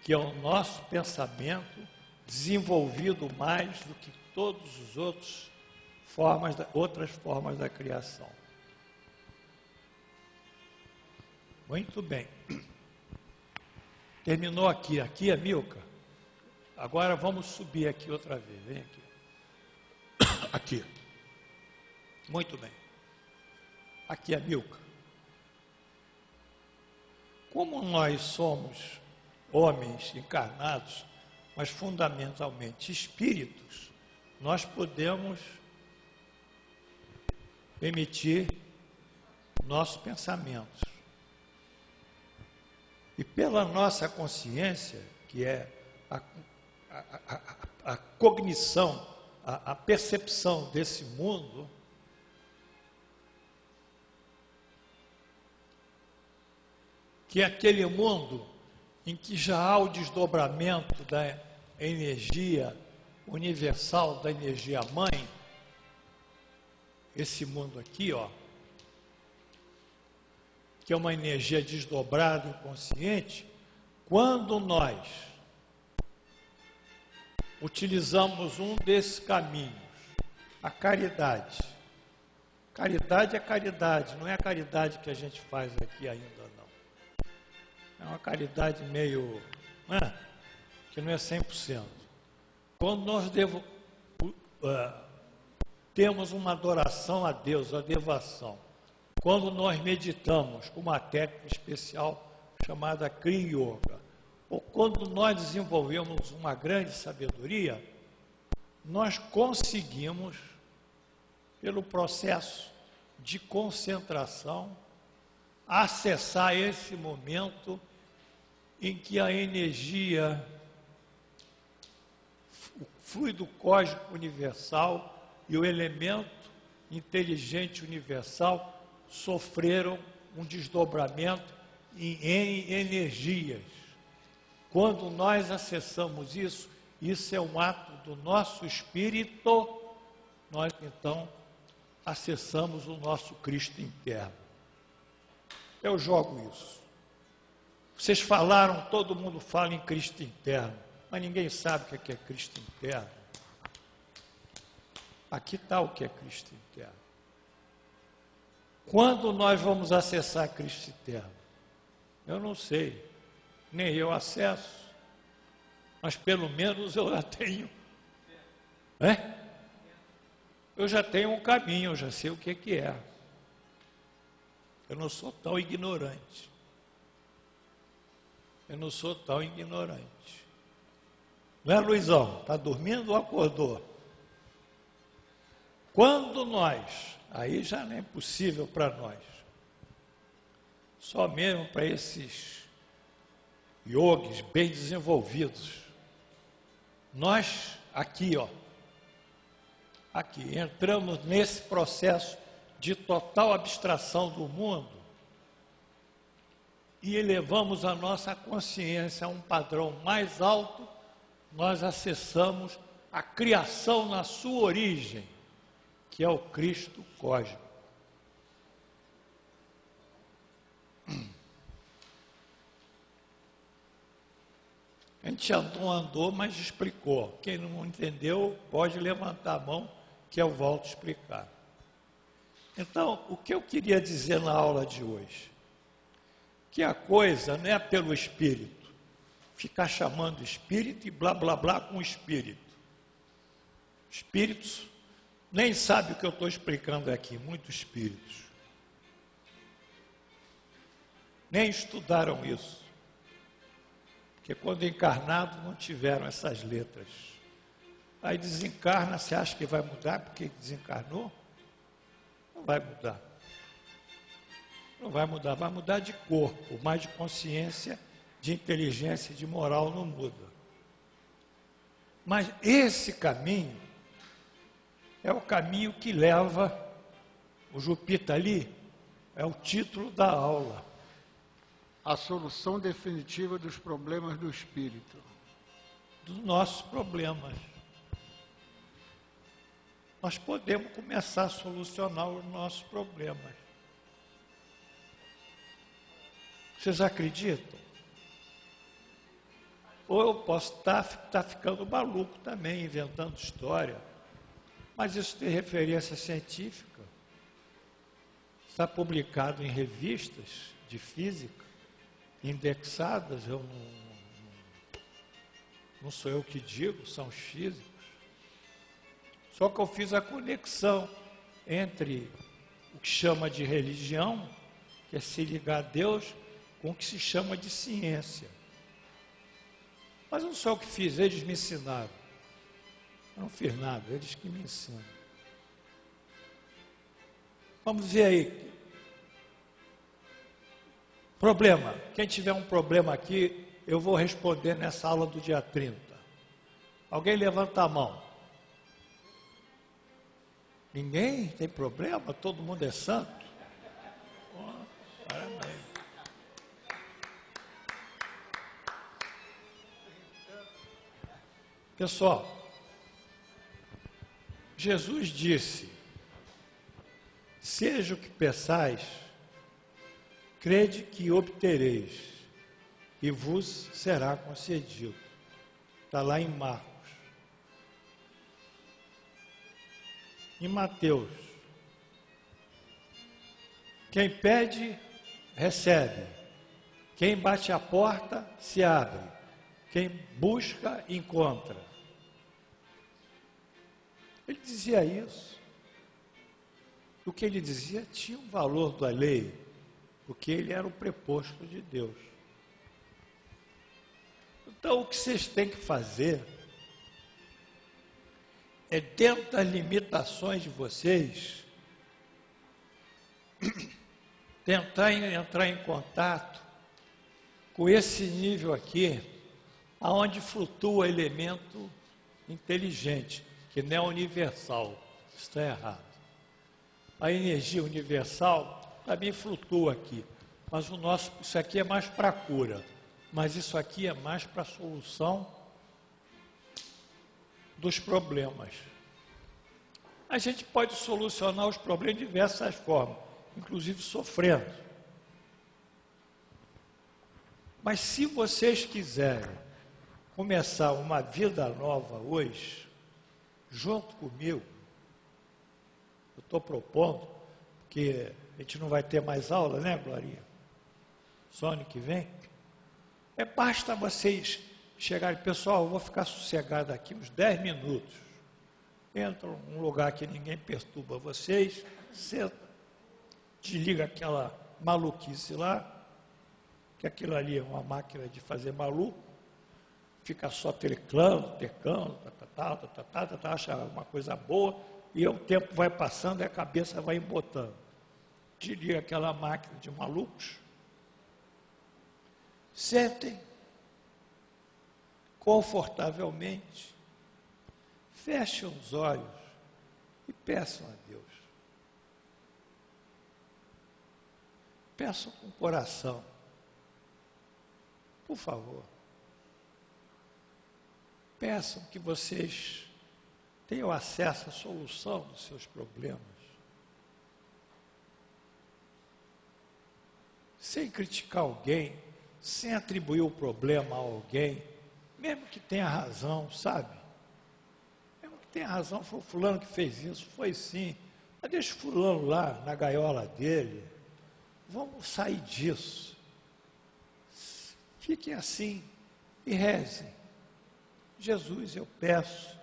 que é o nosso pensamento, desenvolvido mais do que todos os outras formas da criação. Muito bem. Terminou aqui. Aqui é Milka. Agora vamos subir aqui outra vez. Vem aqui. Aqui. Muito bem. Aqui é Milka. Como nós somos homens encarnados, mas fundamentalmente espíritos, nós podemos emitir nossos pensamentos. E pela nossa consciência, que é a cognição, a percepção desse mundo, que é aquele mundo em que já há o desdobramento da energia universal, da energia mãe, esse mundo aqui, ó, que é uma energia desdobrada, inconsciente, quando nós utilizamos um desses caminhos, a caridade. Caridade é caridade, não é a caridade que a gente faz aqui ainda, não. É uma caridade meio, que não é 100%. Quando nós temos uma adoração a Deus, a devoção, quando nós meditamos com uma técnica especial chamada Kriya Yoga, ou quando nós desenvolvemos uma grande sabedoria, nós conseguimos, pelo processo de concentração, acessar esse momento em que a energia, o fluido cósmico universal e o elemento inteligente universal sofreram um desdobramento em energias. Quando nós acessamos isso, isso é um ato do nosso espírito, nós então acessamos o nosso Cristo interno. Eu jogo isso. Vocês falaram, todo mundo fala em Cristo interno, mas ninguém sabe o que é Cristo interno. Aqui está o que é Cristo interno. Quando nós vamos acessar Cristo interno? Eu não sei, nem eu acesso, mas pelo menos eu já tenho. Eu já tenho um caminho, eu já sei o que é. Eu não sou tão ignorante. Eu não sou tão ignorante. Não é, Luizão? Está dormindo ou acordou? Quando nós, aí já não é possível para nós, só mesmo para esses yogis bem desenvolvidos, nós aqui, ó, aqui, entramos nesse processo de total abstração do mundo e elevamos a nossa consciência a um padrão mais alto, nós acessamos a criação na sua origem, que é o Cristo cósmico. gente andou, mas explicou. Quem não entendeu, pode levantar a mão, que eu volto a explicar. Então, o que eu queria dizer na aula de hoje? Que a coisa não é pelo Espírito, ficar chamando Espírito e blá, blá, blá com o Espírito. Espíritos nem sabe o que eu estou explicando aqui, muitos espíritos. Nem estudaram isso. Porque quando encarnados não tiveram essas letras. Aí desencarna, você acha que vai mudar porque desencarnou? Não vai mudar. Não vai mudar, vai mudar de corpo, mas de consciência, de inteligência, de moral não muda. Mas esse caminho é o caminho que leva, o Jupiter ali, é o título da aula. A solução definitiva dos problemas do espírito. Dos nossos problemas. Nós podemos começar a solucionar os nossos problemas. Vocês acreditam? Ou eu posso estar ficando maluco também, inventando história. Mas isso tem referência científica. Está publicado em revistas de física, indexadas, não sou eu que digo, são os físicos. Só que eu fiz a conexão entre o que chama de religião, que é se ligar a Deus, com o que se chama de ciência. Mas não sou eu que fiz, eles me ensinaram. Eu não fiz nada, eles que me ensinam. Vamos ver aí. Problema. Quem tiver um problema aqui, eu vou responder nessa aula do dia 30. Alguém levanta a mão. Ninguém tem problema? Todo mundo é santo? Oh, parabéns. Pessoal, Jesus disse: seja o que peçais, crede que obtereis, e vos será concedido. Está lá em Marcos. Em Mateus, quem pede, recebe. Quem bate a porta, se abre. Quem busca, encontra. Ele dizia isso. O que ele dizia tinha um valor da lei, porque ele era o preposto de Deus. Então, o que vocês têm que fazer é, dentro das limitações de vocês, tentar entrar em contato com esse nível aqui, aonde flutua elemento inteligente, que não é universal. Está errado. A energia universal também flutua aqui, mas isso aqui é mais para cura, mas isso aqui é mais para solução dos problemas. A gente pode solucionar os problemas de diversas formas, inclusive sofrendo. Mas se vocês quiserem começar uma vida nova hoje, junto comigo, eu estou propondo, porque a gente não vai ter mais aula, né, Glorinha? Só ano que vem. Basta vocês chegarem, pessoal, eu vou ficar sossegado aqui uns 10 minutos. Entram num lugar que ninguém perturba vocês, senta, desliga aquela maluquice lá, que aquilo ali é uma máquina de fazer maluco, fica só teclando, acha uma coisa boa, e o tempo vai passando e a cabeça vai embotando. Desliga aquela máquina de malucos, sentem confortavelmente, fechem os olhos e peçam a Deus. Peçam com o coração. Por favor. Peçam que vocês tenham acesso à solução dos seus problemas. Sem criticar alguém, sem atribuir o problema a alguém. mesmo que tenha razão, sabe? Mesmo que tenha razão, foi o fulano que fez isso, foi sim. Mas deixa o fulano lá, na gaiola dele. Vamos sair disso. Fiquem assim e rezem. Jesus, eu peço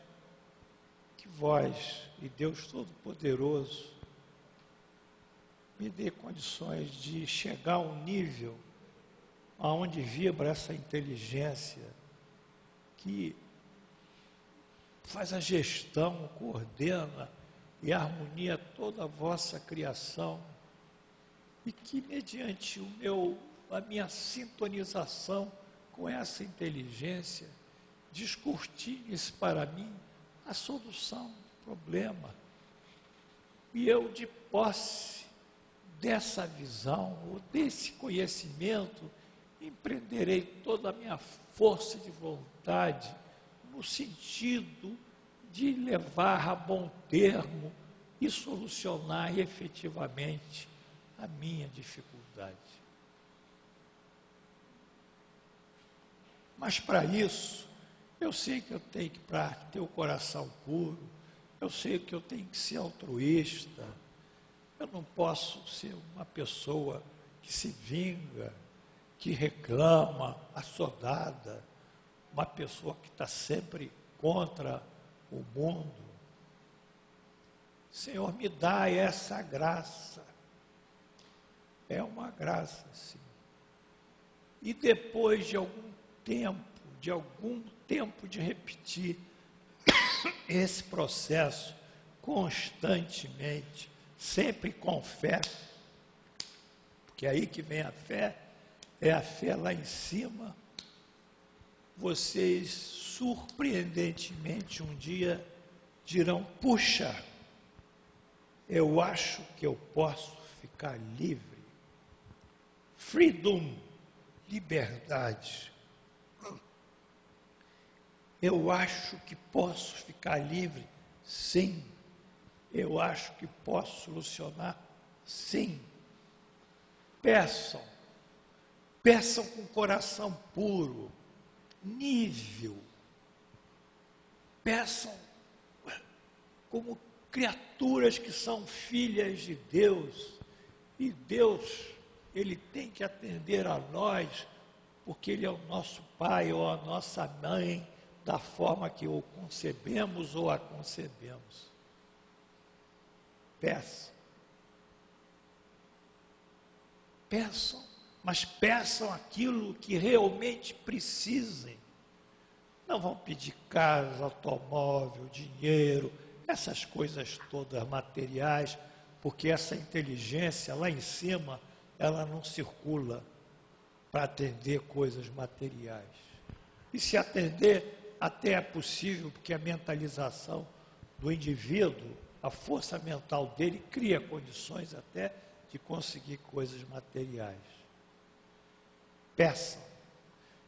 que vós e Deus Todo-Poderoso me dê condições de chegar a um nível aonde vibra essa inteligência que faz a gestão, coordena e harmonia toda a vossa criação e que mediante a minha sintonização com essa inteligência descortine-se para mim a solução do problema. E eu, de posse dessa visão, ou desse conhecimento, empreenderei toda a minha força de vontade no sentido de levar a bom termo e solucionar efetivamente a minha dificuldade. Mas para isso, eu sei que eu tenho que ter o coração puro, eu sei que eu tenho que ser altruísta, eu não posso ser uma pessoa que se vinga, que reclama, assodada, uma pessoa que está sempre contra o mundo. Senhor, me dá essa graça. É uma graça, sim. E depois de algum tempo de repetir esse processo constantemente, sempre com fé, porque é aí que vem a fé, é a fé lá em cima, vocês surpreendentemente um dia dirão, puxa, eu acho que eu posso ficar livre. Freedom, liberdade. Eu acho que posso ficar livre? Sim. Eu acho que posso solucionar? Sim. Peçam. Peçam com coração puro, nível. Peçam como criaturas que são filhas de Deus. E Deus, Ele tem que atender a nós, porque Ele é o nosso Pai ou a nossa mãe, da forma que o concebemos ou a concebemos. Peçam. Peçam, mas peçam aquilo que realmente precisem. Não vão pedir casa, automóvel, dinheiro, essas coisas todas materiais, porque essa inteligência lá em cima, ela não circula para atender coisas materiais. E se atender, até é possível, porque a mentalização do indivíduo, a força mental dele cria condições até de conseguir coisas materiais. Peçam,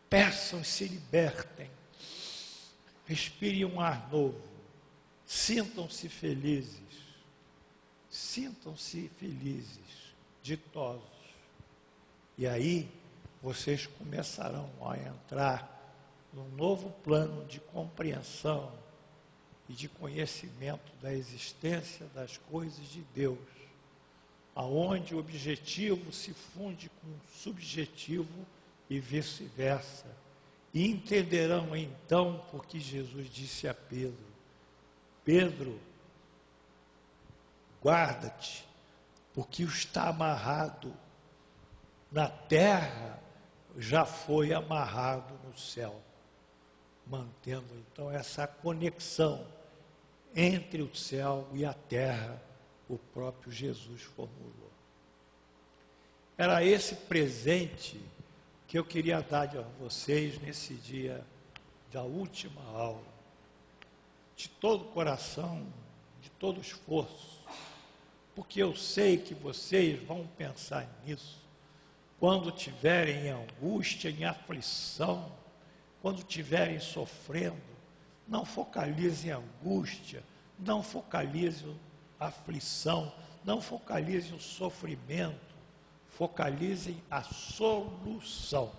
peçam e se libertem. Respirem um ar novo. Sintam-se felizes. Sintam-se felizes, ditosos. E aí, vocês começarão a entrar num novo plano de compreensão e de conhecimento da existência das coisas de Deus, aonde o objetivo se funde com o subjetivo e vice-versa. E entenderão então porque Jesus disse a Pedro, Pedro, guarda-te, porque o está amarrado na terra já foi amarrado no céu, mantendo então essa conexão entre o céu e a terra, o próprio Jesus formulou. Era esse presente que eu queria dar a vocês nesse dia da última aula, de todo o coração, de todo o esforço, porque eu sei que vocês vão pensar nisso quando tiverem em angústia, em aflição, quando estiverem sofrendo. Não focalize em angústia, não focalize a aflição, não focalize o sofrimento, focalizem a solução.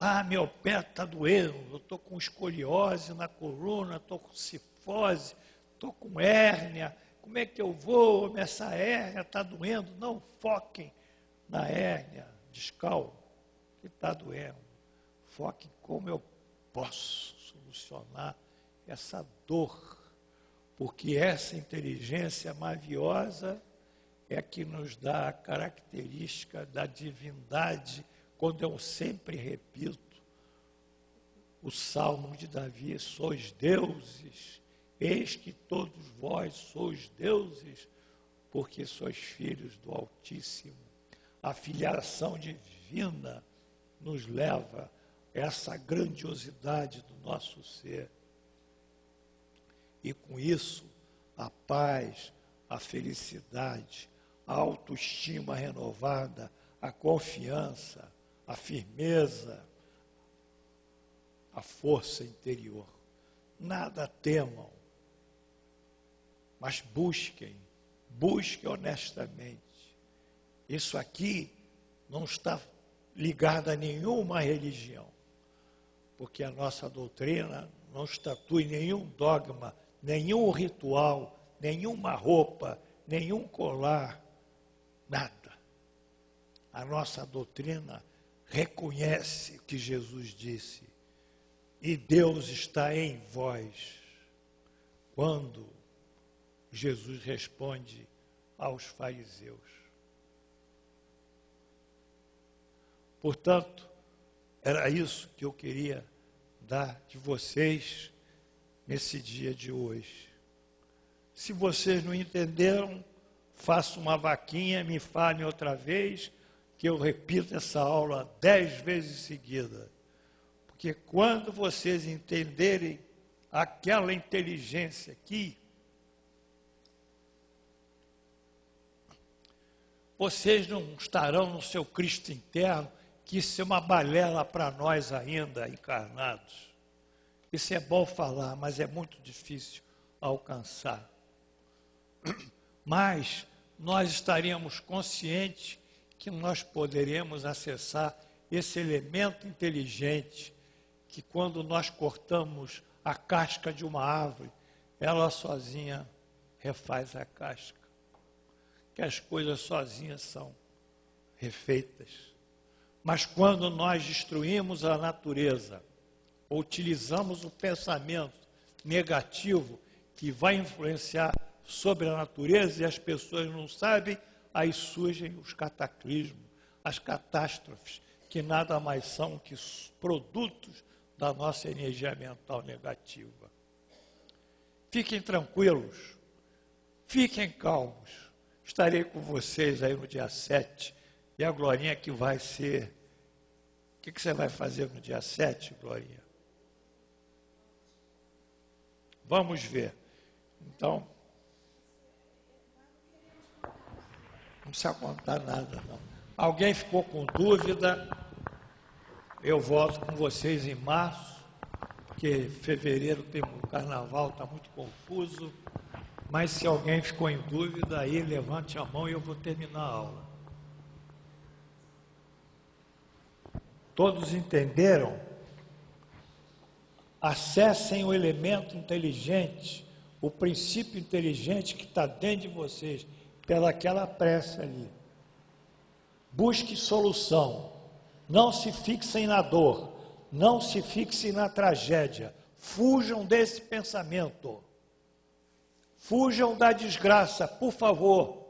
Ah, meu pé está doendo, eu estou com escoliose na coluna, estou com cifose, estou com hérnia, como é que eu vou? Essa hérnia está doendo. Não foquem na hérnia discal que está doendo. Foquem como eu posso solucionar essa dor, porque essa inteligência maviosa é que nos dá a característica da divindade, quando eu sempre repito o Salmo de Davi: sois deuses, eis que todos vós sois deuses, porque sois filhos do Altíssimo. A filiação divina nos leva a essa grandiosidade do nosso ser. E com isso, a paz, a felicidade, a autoestima renovada, a confiança, a firmeza, a força interior. Nada temam, mas busquem honestamente. Isso aqui não está ligado a nenhuma religião, porque a nossa doutrina não estatui nenhum dogma, nenhum ritual, nenhuma roupa, nenhum colar, nada. A nossa doutrina reconhece o que Jesus disse: e Deus está em vós. Quando Jesus responde aos fariseus. Portanto, era isso que eu queria dar de vocês nesse dia de hoje. Se vocês não entenderam, faça uma vaquinha, me falem outra vez, que eu repito essa aula 10 vezes seguida. Porque quando vocês entenderem aquela inteligência aqui, vocês não estarão no seu Cristo interno, que isso é uma balela para nós ainda encarnados. Isso é bom falar, mas é muito difícil alcançar. Mas nós estaríamos conscientes que nós poderemos acessar esse elemento inteligente que, quando nós cortamos a casca de uma árvore, ela sozinha refaz a casca. Que as coisas sozinhas são refeitas. Mas quando nós destruímos a natureza, ou utilizamos o pensamento negativo que vai influenciar sobre a natureza e as pessoas não sabem, aí surgem os cataclismos, as catástrofes, que nada mais são que produtos da nossa energia mental negativa. Fiquem tranquilos, fiquem calmos. Estarei com vocês aí no dia 7, e a Glorinha que vai ser... O que você vai fazer no dia 7, Glorinha? Vamos ver. Então, não precisa contar nada, não. Alguém ficou com dúvida? Eu volto com vocês em março, porque fevereiro tem um carnaval, está muito confuso. Mas se alguém ficou em dúvida, aí levante a mão e eu vou terminar a aula. Todos entenderam? Acessem o elemento inteligente, o princípio inteligente que está dentro de vocês, pelaquela prece ali. Busque solução. Não se fixem na dor. Não se fixem na tragédia. Fujam desse pensamento. Fujam da desgraça, por favor.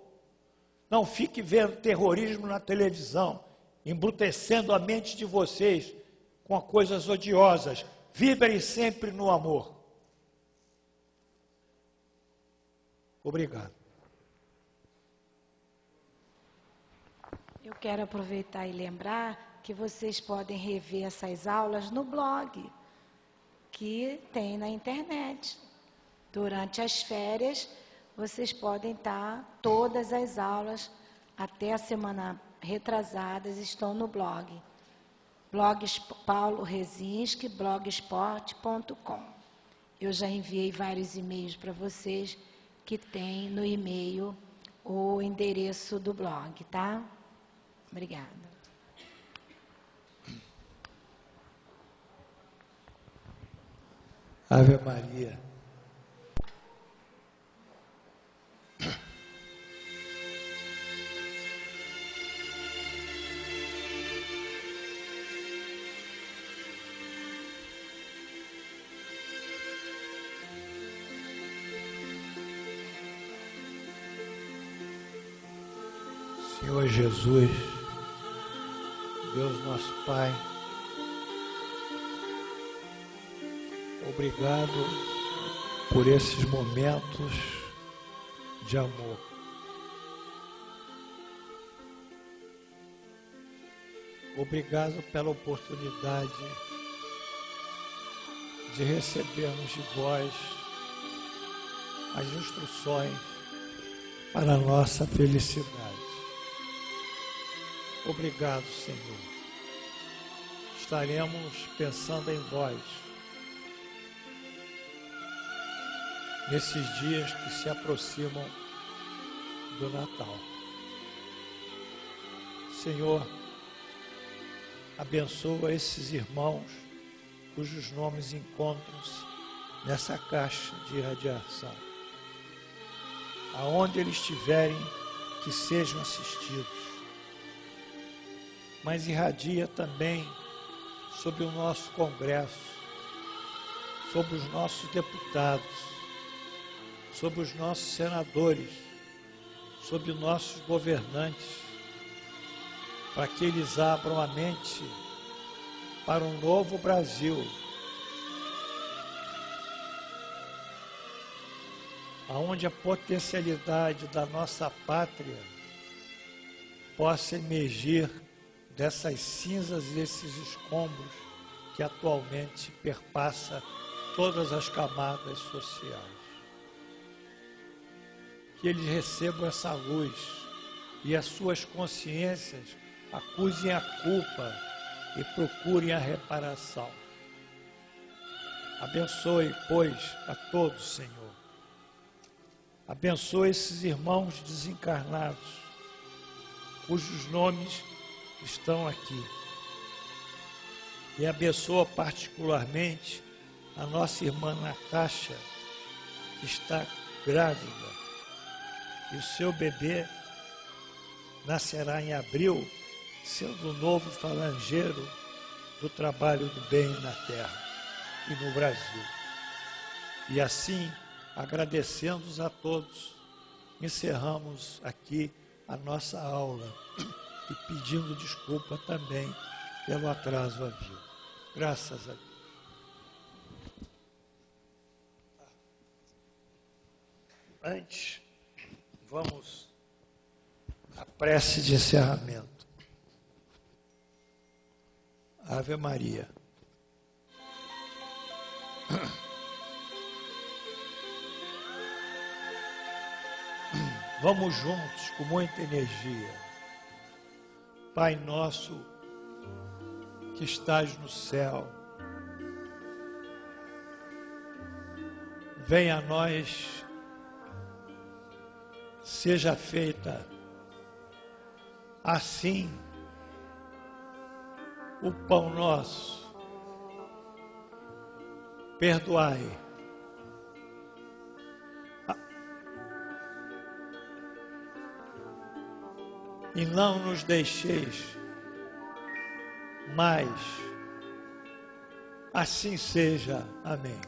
Não fique vendo terrorismo na televisão, embrutecendo a mente de vocês com coisas odiosas. Vibrem sempre no amor. Obrigado. Eu quero aproveitar e lembrar que vocês podem rever essas aulas no blog, que tem na internet. Durante as férias, vocês podem estar, todas as aulas, até a semana retrasadas, estão no blog. Paulo Rezinski, blogspot.com. Eu já enviei vários e-mails para vocês, que tem no e-mail o endereço do blog, tá? Obrigada. Ave Maria. Senhor Jesus, Deus nosso Pai, obrigado por esses momentos de amor. Obrigado pela oportunidade de recebermos de vós as instruções para a nossa felicidade. Obrigado, Senhor. Estaremos pensando em vós nesses dias que se aproximam do Natal. Senhor, abençoa esses irmãos cujos nomes encontram-se nessa caixa de irradiação. Aonde eles estiverem, que sejam assistidos. Mas irradia também sobre o nosso Congresso, sobre os nossos deputados, sobre os nossos senadores, sobre os nossos governantes, para que eles abram a mente para um novo Brasil, onde a potencialidade da nossa pátria possa emergir dessas cinzas e desses escombros que atualmente perpassa todas as camadas sociais. Que eles recebam essa luz e as suas consciências acusem a culpa e procurem a reparação. Abençoe, pois, a todos, Senhor. Abençoe esses irmãos desencarnados, cujos nomes estão aqui. E abençoa particularmente a nossa irmã Natasha, que está grávida, e o seu bebê nascerá em abril, sendo o novo falangeiro do trabalho do bem na Terra e no Brasil. E assim, agradecendo-os a todos, encerramos aqui a nossa aula e pedindo desculpa também pelo atraso havido. Graças a Deus. Antes, vamos à prece de encerramento. Ave Maria. Vamos juntos com muita energia. Pai nosso que estás no céu, venha a nós, seja feita assim o pão nosso, perdoai e não nos deixeis, mas assim seja. Amém.